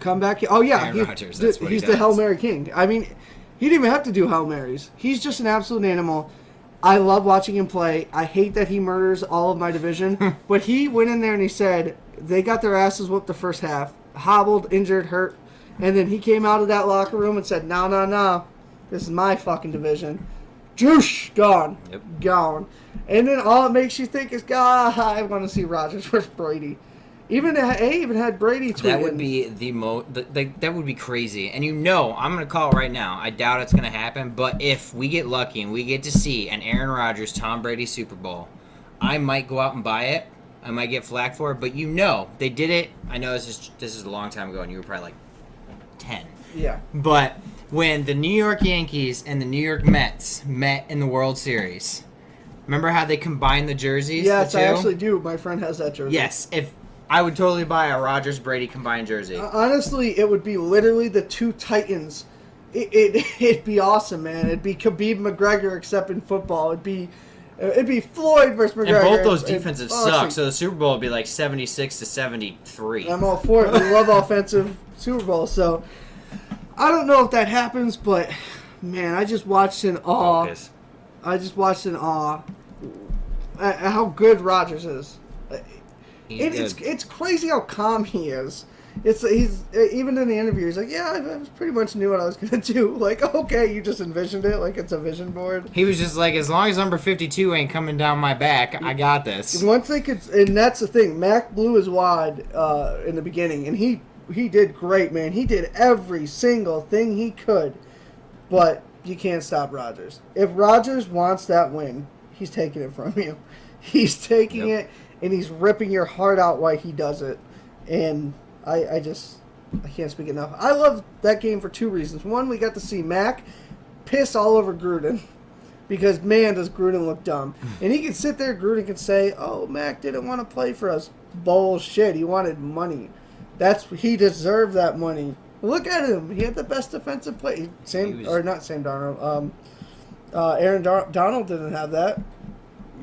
Comeback king. Oh yeah, Aaron Rodgers, that's what he's he the does. Hail Mary king. I mean, he didn't even have to do Hail Marys. He's just an absolute animal. I love watching him play. I hate that he murders all of my division. But he went in there and he said they got their asses whooped the first half. Hobbled, injured, hurt. And then he came out of that locker room and said, no. This is my fucking division. Juice! Gone. Yep. Gone. And then all it makes you think is, God, I want to see Rodgers versus Brady. Even had Brady tweeting. That would be that would be crazy. And I'm going to call it right now. I doubt it's going to happen. But if we get lucky and we get to see an Aaron Rodgers, Tom Brady Super Bowl, I might go out and buy it. I might get flack for it. But they did it. I know this is a long time ago and you were probably like 10. Yeah. But when the New York Yankees and the New York Mets met in the World Series, remember how they combined the jerseys? Yes, I actually do. My friend has that jersey. Yes, if I would totally buy a Rodgers-Brady combined jersey. Honestly, it would be literally the two titans. It'd be awesome, man. It'd be Khabib McGregor, except in football. It'd be Floyd versus McGregor. And both those defenses suck, so the Super Bowl would be like 76-73. I'm all for it. We love offensive Super Bowl, so I don't know if that happens, but man, I just watched in awe. Focus. I just watched in awe at how good Rodgers is. It's crazy how calm he is. He's even in the interview, he's like, yeah, I pretty much knew what I was gonna do. Like, okay, you just envisioned it, like it's a vision board. He was just like, as long as number 52 ain't coming down my back, I got this. Once they could, and that's the thing. Mac blew his wad in the beginning, and he did great, man. He did every single thing he could, but you can't stop Rodgers. If Rodgers wants that win, he's taking it from you. He's taking it, and he's ripping your heart out while he does it. And I can't speak enough. I love that game for two reasons. One, we got to see Mac piss all over Gruden. Because, man, does Gruden look dumb. And he can sit there, Gruden can say, oh, Mac didn't want to play for us. Bullshit. He wanted money. He deserved that money. Look at him. He had the best defensive play. Not Sam Darnold. Aaron Donald didn't have that.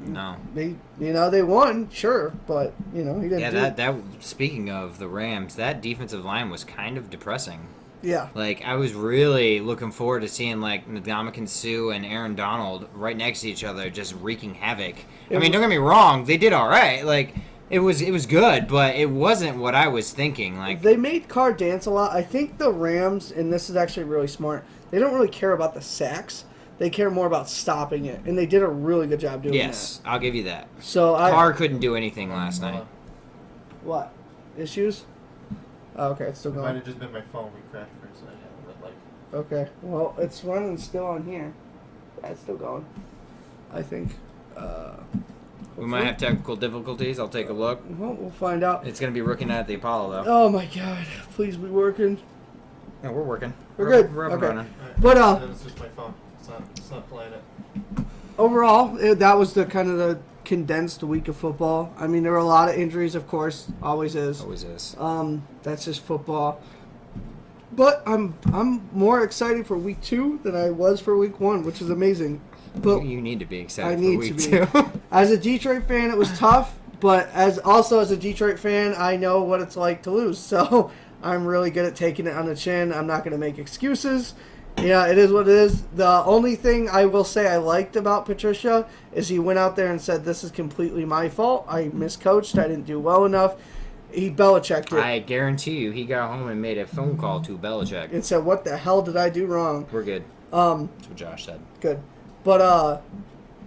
No. They won, sure, but he didn't. Yeah, that speaking of the Rams, that defensive line was kind of depressing. Yeah. Like, I was really looking forward to seeing, like, Ndamukong Suh and Aaron Donald right next to each other just wreaking havoc. I mean, don't get me wrong, they did all right. Like, it was good, but it wasn't what I was thinking. Like, they made Carr dance a lot. I think the Rams, and this is actually really smart, they don't really care about the sacks. They care more about stopping it, and they did a really good job doing that. yes, I'll give you that. So Carr couldn't do anything last night. What? Issues? Oh, okay, it's still It might going. have just been my phone. We crashed for a second. But like, Okay, well, it's running still on here. Yeah, it's still going. I think. We might have technical difficulties. I'll take a look. Well, we'll find out. It's going to be looking at the Apollo, though. Oh my God! Please be working. No, we're working. We're good. We're up and Okay. running. But it's just my phone. It's not playing it. overall, that was the kind of the condensed week of football. I mean, there were a lot of injuries, of course, always is. Always is. That's just football. But I'm more excited for week 2 than I was for week 1, which is amazing. But You need to be excited I for need week to 2. be. As a Detroit fan, it was tough, but as a Detroit fan, I know what it's like to lose. So I'm really good at taking it on the chin. I'm not going to make excuses. Yeah, it is what it is. The only thing I will say I liked about Patricia is he went out there and said, this is completely my fault. I miscoached. I didn't do well enough. He Belichicked it I guarantee you, he got home and made a phone call to Belichick. and said, what the hell did I do wrong? We're good. Um, That's what Josh said. Good. But,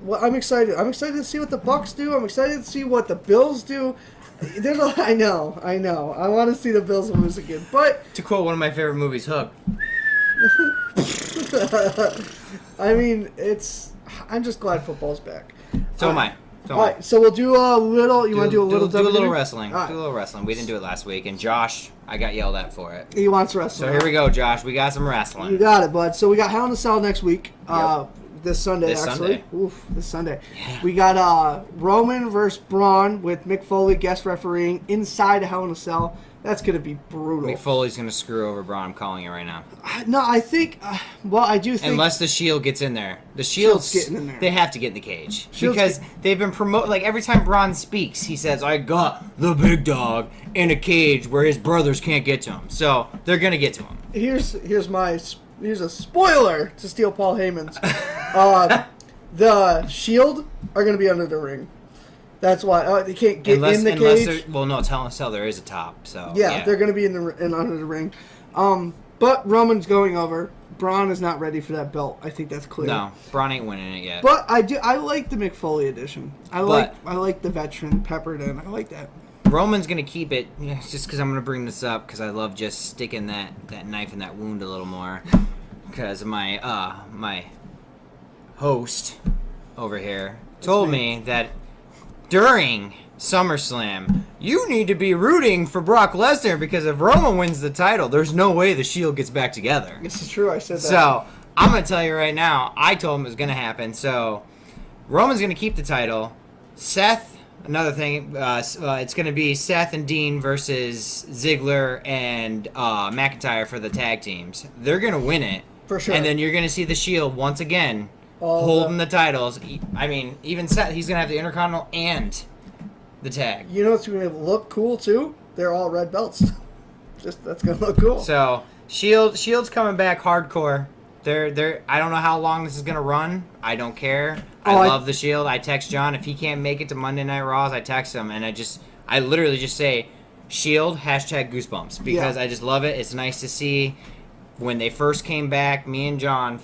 well, I'm excited. I'm excited to see what the Bucs do. I'm excited to see what the Bills do. I know. I want to see the Bills lose again. But, To quote one of my favorite movies, Hook. I mean, I'm just glad football's back. So am I. All right, so we'll do a little. You want to do a little? Do a little WWE? wrestling. All right. Do a little wrestling. We didn't do it last week, and Josh, I got yelled at for it. He wants wrestling. So here we go, Josh. We got some wrestling. You got it, bud. So we got Hell in a Cell next week. This Sunday, This actually. Sunday. Oof, this Sunday. Yeah. We got Roman versus Braun with Mick Foley guest refereeing inside Hell in a Cell. That's going to be brutal. Mick Foley's going to screw over Braun. I'm calling it right now. No, I think. Well, I do think. Unless the Shield gets in there. The Shield's Shield's getting in there. They have to get in the cage. Shield's Because they've been promoting. Like, every time Braun speaks, he says, I got the big dog in a cage where his brothers can't get to him. So they're going to get to him. Here's a spoiler to steal Paul Heyman's. The Shield are going to be under the ring. That's why they can't get in the cage. Well, no, Hell in a Cell, there is a top. So Yeah, they're going to be in under the ring. But Roman's going over. Braun is not ready for that belt. I think that's clear. No, Braun ain't winning it yet. But I like the Mick Foley edition. I like the veteran peppered in. I like that. Roman's going to keep it, just because I'm going to bring this up, because I love just sticking that knife in that wound a little more. Because my host over here told me that during SummerSlam, you need to be rooting for Brock Lesnar, because if Roman wins the title, there's no way the Shield gets back together. This is true. I said that. So, I'm going to tell you right now, I told him it was going to happen. So, Roman's going to keep the title. Seth, another thing, it's going to be Seth and Dean versus Ziggler and McIntyre for the tag teams. They're going to win it. For sure. And then you're going to see the Shield once again All holding the titles. I mean, even Seth, he's going to have the Intercontinental and the tag. You know what's going to look cool too? They're all red belts. That's going to look cool. So, Shield's coming back hardcore. They're I don't know how long this is going to run. I don't care. I love the Shield. I text John if he can't make it to Monday Night Raws, I text him and I literally just say Shield #goosebumps because I just love it. It's nice to see. When they first came back, me and John,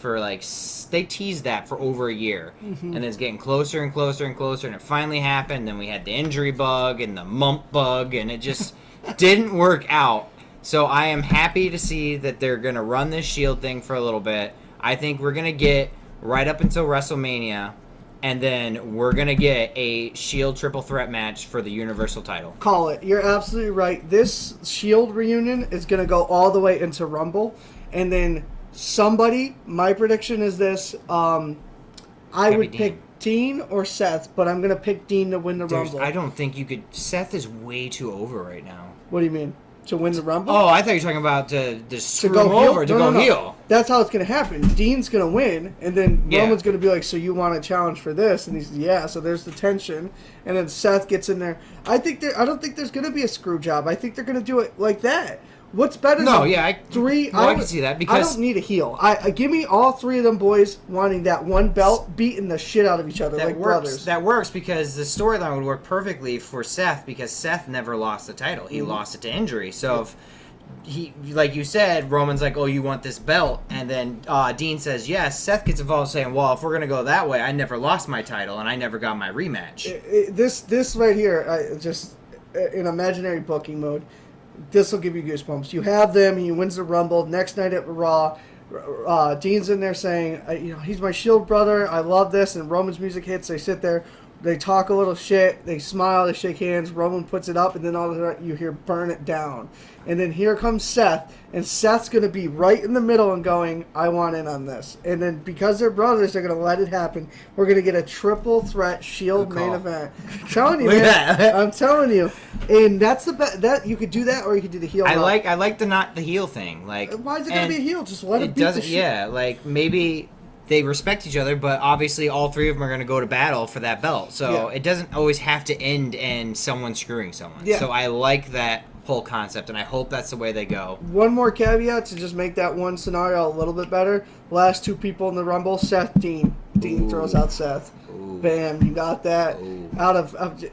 they teased that for over a year. Mm-hmm. And it's getting closer and closer and closer, and it finally happened. Then we had the injury bug and the mump bug, and it just didn't work out. So I am happy to see that they're going to run this Shield thing for a little bit. I think we're going to get right up until WrestleMania, and then we're going to get a Shield triple threat match for the Universal title. Call it. You're absolutely right. This Shield reunion is going to go all the way into Rumble. And then my prediction is this, I would pick Dean or Seth, but I'm going to pick Dean to win the Rumble. I don't think you could. Seth is way too over right now. What do you mean? To win the Rumble? Oh, I thought you were talking about to screw him heel? over, to go heel. That's how it's going to happen. Dean's going to win, and then Yeah. Roman's going to be like, so you want a challenge for this? And he's, yeah, so there's the tension. And then Seth gets in there. I don't think there's going to be a screw job. I think they're going to do it like that, What's better No, than yeah, I can see that because I don't need a heel. I give me all three of them boys wanting that one belt, beating the shit out of each other like brothers. That works because the storyline would work perfectly for Seth because Seth never lost the title. He lost it to injury. So if he, like you said, Roman's like, oh, you want this belt? And then Dean says yes. Seth gets involved saying, well, if we're going to go that way, I never lost my title and I never got my rematch. This right here, just in imaginary booking mode, this will give you goosebumps. You have them, he wins the Rumble. Next night at Raw, Dean's in there saying, he's my Shield brother, I love this, and Roman's music hits, they sit there, they talk a little shit, they smile, they shake hands, Roman puts it up, and then all of a sudden you hear burn it down. And then here comes Seth, and Seth's going to be right in the middle and going, I want in on this. And then because they're brothers, they're going to let it happen. We're going to get a triple threat Shield main event. I'm telling you, man. I'm telling you. And that's the best. That you could do that, or you could do the heel. I like the not the heel thing. Like, why is it going to be a heel? Just let it beat the shit. Yeah, like maybe they respect each other, but obviously all three of them are going to go to battle for that belt. So it doesn't always have to end in someone screwing someone. Yeah. So I like that whole concept, and I hope that's the way they go. One more caveat to just make that one scenario a little bit better. Last two people in the Rumble, Seth, Dean. Dean throws out Seth. Ooh. Bam, you got that. Out of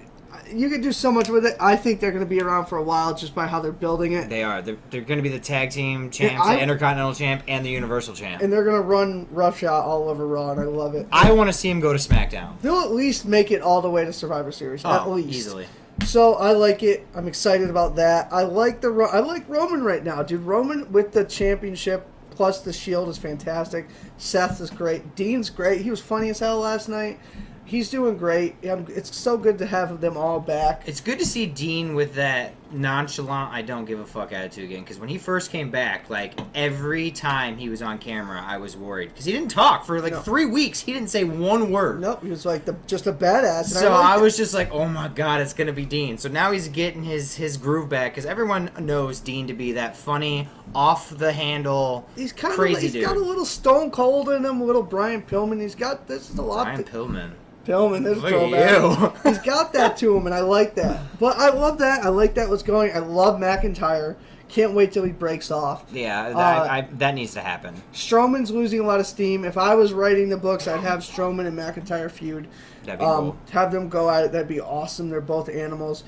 you can do so much with it. I think they're going to be around for a while just by how they're building it. They are. They're going to be the tag team champs, the Intercontinental champ, and the Universal champ. And they're going to run roughshod all over Raw, and I love it. I want to see him go to SmackDown. They'll at least make it all the way to Survivor Series. At least. Easily. So I like it. I'm excited about that. I like Roman right now, dude. Roman with the championship plus the Shield is fantastic. Seth is great. Dean's great. He was funny as hell last night. He's doing great. It's so good to have them all back. It's good to see Dean with that nonchalant, I don't give a fuck attitude again. Because when he first came back, like, every time he was on camera, I was worried. Because he didn't talk for, 3 weeks. He didn't say one word. Nope, he was, just a badass. So I was just like, oh my god, it's going to be Dean. So now he's getting his groove back. Because everyone knows Dean to be that funny, off-the-handle, crazy dude. He's got a little Stone Cold in him, a little Brian Pillman. He's got, this is a lot. Brian Pillman. There's a throwback. He's got that to him, and I like that. But I love that. I like that what's going. I love McIntyre. Can't wait till he breaks off. Yeah, that needs to happen. Strowman's losing a lot of steam. If I was writing the books, I'd have Strowman and McIntyre feud. That'd be cool. Have them go at it. That'd be awesome. They're both animals.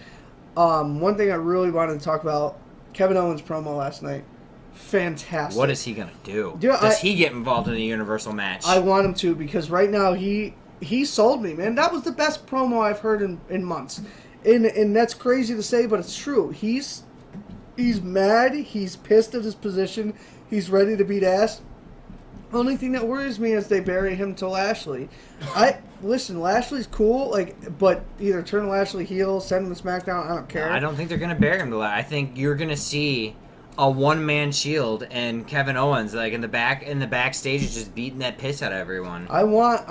One thing I really wanted to talk about, Kevin Owens' promo last night. Fantastic. What is he going to do? Does he get involved in a Universal match? I want him to, because right now he sold me, man. That was the best promo I've heard in months. And that's crazy to say, but it's true. He's mad. He's pissed at his position. He's ready to beat ass. Only thing that worries me is they bury him to Lashley. Listen, Lashley's cool, but either turn Lashley heel, send him to SmackDown, I don't care. I don't think they're going to bury him to Lashley. I think you're going to see a one-man Shield and Kevin Owens in the backstage is just beating that piss out of everyone. I want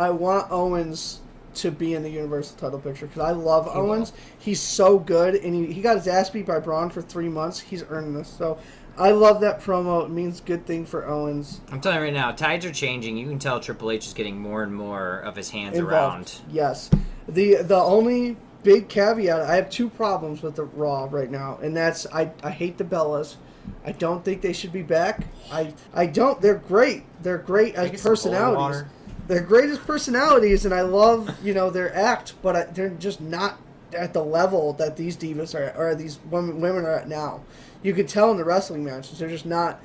Owens to be in the Universal title picture because I love Owens. He's so good, and he got his ass beat by Braun for 3 months. He's earning this. So I love that promo. It means good thing for Owens. I'm telling you right now, tides are changing. You can tell Triple H is getting more and more of his hands around. Yes. The only big caveat, I have two problems with the Raw right now, and that's I hate the Bellas. I don't think they should be back. I don't. They're great. They're great as personalities. They're great as personalities, and I love their act, but they're just not at the level that these divas are, or these women are at now. You can tell in the wrestling matches they're just not.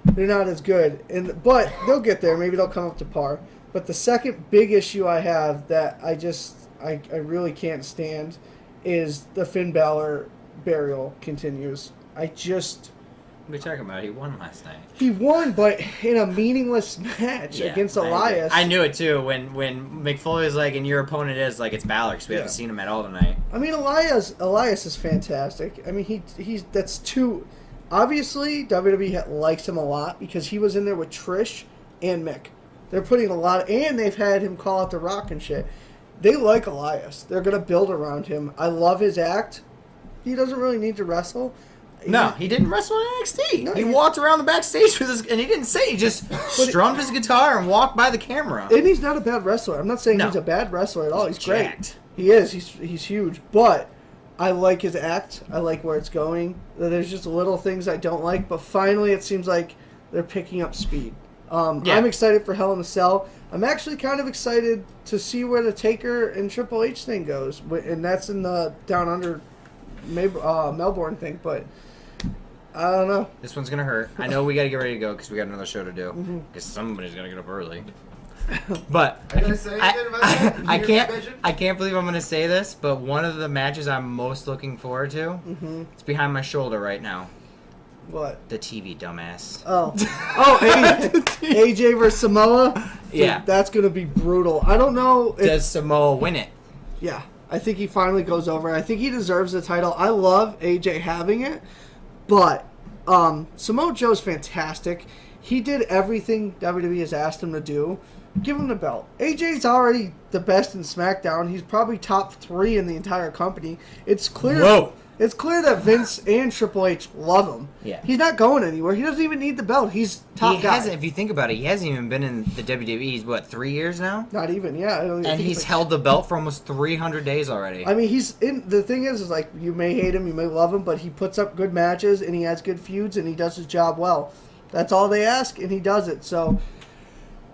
They're not as good, but they'll get there. Maybe they'll come up to par. But the second big issue I have that I really can't stand is the Finn Balor burial continues. What are you talking about? He won last night. He won, but in a meaningless match against Elias. I knew it too when McFoley was like, and your opponent is it's Balor because we haven't seen him at all tonight. I mean, Elias is fantastic. I mean, that's too. Obviously, WWE likes him a lot because he was in there with Trish and Mick. They're putting a lot, and they've had him call out The Rock and shit. They like Elias. They're gonna build around him. I love his act. He doesn't really need to wrestle. No, he didn't wrestle in NXT. No, he walked around the backstage with and he didn't say. He just strummed his guitar and walked by the camera. And he's not a bad wrestler. I'm not saying he's a bad wrestler at all. He's great. Jacked. He is. He's huge. But I like his act. I like where it's going. There's just little things I don't like, but finally it seems like they're picking up speed. I'm excited for Hell in a Cell. I'm actually kind of excited to see where the Taker and Triple H thing goes, and that's in the Down Under Melbourne thing, but I don't know. This one's going to hurt. I know we got to get ready to go because we got another show to do because somebody's going to get up early. But I can't believe I'm going to say this, but one of the matches I'm most looking forward to, it's behind my shoulder right now. What? The TV, dumbass. Oh, AJ versus Samoa? Dude, yeah. That's going to be brutal. I don't know. Does Samoa win it? Yeah. I think he finally goes over. I think he deserves the title. I love AJ having it, but Samoa Joe's fantastic. He did everything WWE has asked him to do. Give him the belt. AJ's already the best in SmackDown. He's probably top 3 in the entire company. It's clear. Whoa. It's clear that Vince and Triple H love him. Yeah. He's not going anywhere. He doesn't even need the belt. He's top guy. If you think about it, he hasn't even been in the WWE. He's, 3 years now? Not even, yeah. And he's held the belt for almost 300 days already. I mean, the thing is like, you may hate him, you may love him, but he puts up good matches, and he has good feuds, and he does his job well. That's all they ask, and he does it. So,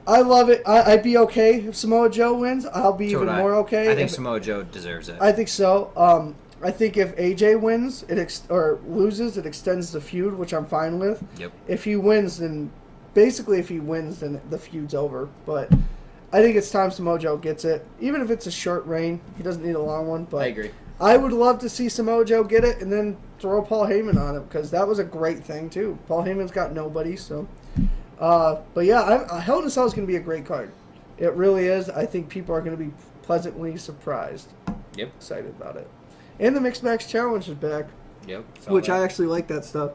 I love it. I'd be okay if Samoa Joe wins. I'll be even more okay. I think Samoa Joe deserves it. I think so. I think if AJ wins or loses, it extends the feud, which I'm fine with. Yep. If he wins, then the feud's over. But I think it's time Samoa Joe gets it. Even if it's a short reign, he doesn't need a long one. But I agree. I would love to see Samoa Joe get it and then throw Paul Heyman on it because that was a great thing too. Paul Heyman's got nobody, so. But yeah, Hell in a Cell is going to be a great card. It really is. I think people are going to be pleasantly surprised. Yep. Excited about it. And the Mixed Match Challenge is back. Yep. Which I actually like that stuff.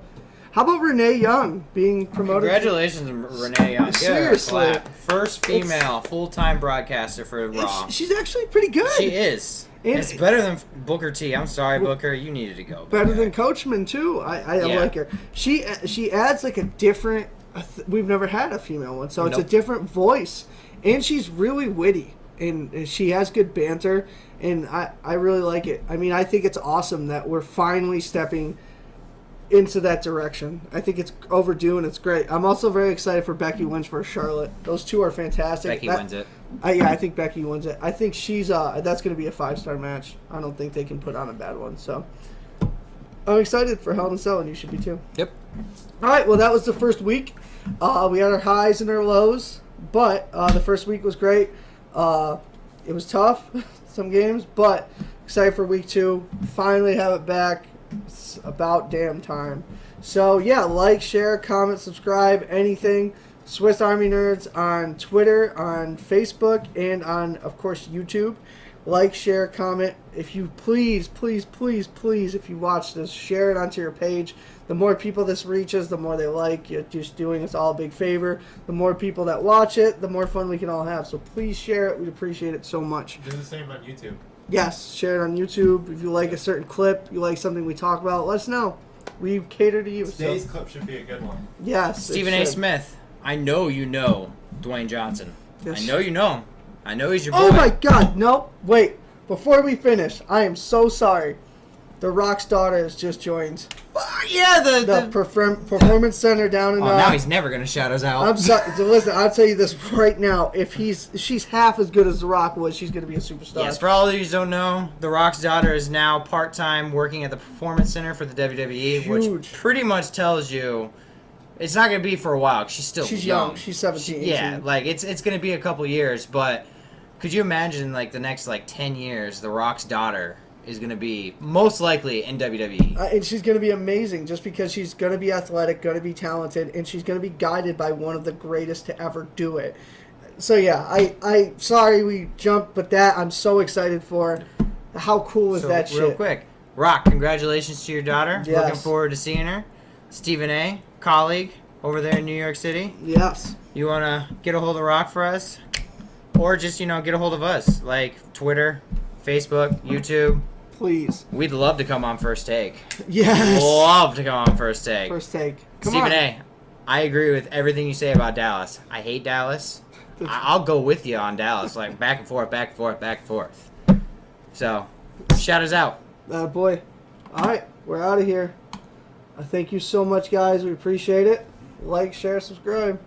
How about Renee Young being promoted? Congratulations, Renee Young. Seriously. First female full-time broadcaster for Raw. She's actually pretty good. She is. And it's better than Booker T. I'm sorry, Booker. You needed to go. Better than Coachman, too. I like her. She adds like a different... we've never had a female one, so it's a different voice. And she's really witty. And she has good banter. And I really like it. I mean, I think it's awesome that we're finally stepping into that direction. I think it's overdue and it's great. I'm also very excited for Becky Lynch versus Charlotte. Those two are fantastic. Becky wins it. I think Becky wins it. I think she's that's going to be a 5-star match. I don't think they can put on a bad one. So I'm excited for Hell in a Cell, and you should be too. Yep. All right. Well, that was the first week. We had our highs and our lows, but the first week was great. It was tough, some games, but excited for week 2. Finally have it back. It's about damn time. So, yeah, like, share, comment, subscribe, anything. Swiss Army Nerds on Twitter, on Facebook, and on, of course, YouTube. Like, share, comment. If you please, if you watch this, share it onto your page. The more people this reaches, the more they like. You're just doing us all a big favor. The more people that watch it, the more fun we can all have. So please share it. We'd appreciate it so much. Do the same on YouTube. Yes, share it on YouTube. If you like a certain clip, you like something we talk about, let us know. We cater to you. Today's clip should be a good one. Yes. Stephen A. Smith, I know you know Dwayne Johnson. Yes. I know you know him. I know he's your boy. Oh my God! No, wait. Before we finish, I am so sorry. The Rock's daughter has just joined. Yeah, the performance center down in. Now he's never gonna shout us out. I'm sorry. So listen, I'll tell you this right now. If she's half as good as The Rock was, she's gonna be a superstar. Yes, for all of you who don't know, The Rock's daughter is now part-time working at the Performance Center for the WWE, Huge. which pretty much tells you it's not gonna be for a while. She's still young. She's 17. 18. Yeah, like it's gonna be a couple years, but could you imagine like the next 10 years, The Rock's daughter is going to be most likely in WWE. And she's going to be amazing just because she's going to be athletic, going to be talented, and she's going to be guided by one of the greatest to ever do it. So, yeah, I sorry we jumped, but I'm so excited for. How cool is that shit? Real quick, Rock, congratulations to your daughter. Yes. Looking forward to seeing her. Stephen A., colleague over there in New York City. Yes. You want to get a hold of Rock for us? Or just, get a hold of us, like Twitter, Facebook, YouTube. Please. We'd love to come on First Take. Yes. Love to come on First Take. First Take. Stephen A., I agree with everything you say about Dallas. I hate Dallas. I'll go with you on Dallas, back and forth, back and forth, back and forth. So, shout us out. Boy. All right, we're out of here. Thank you so much, guys. We appreciate it. Like, share, subscribe.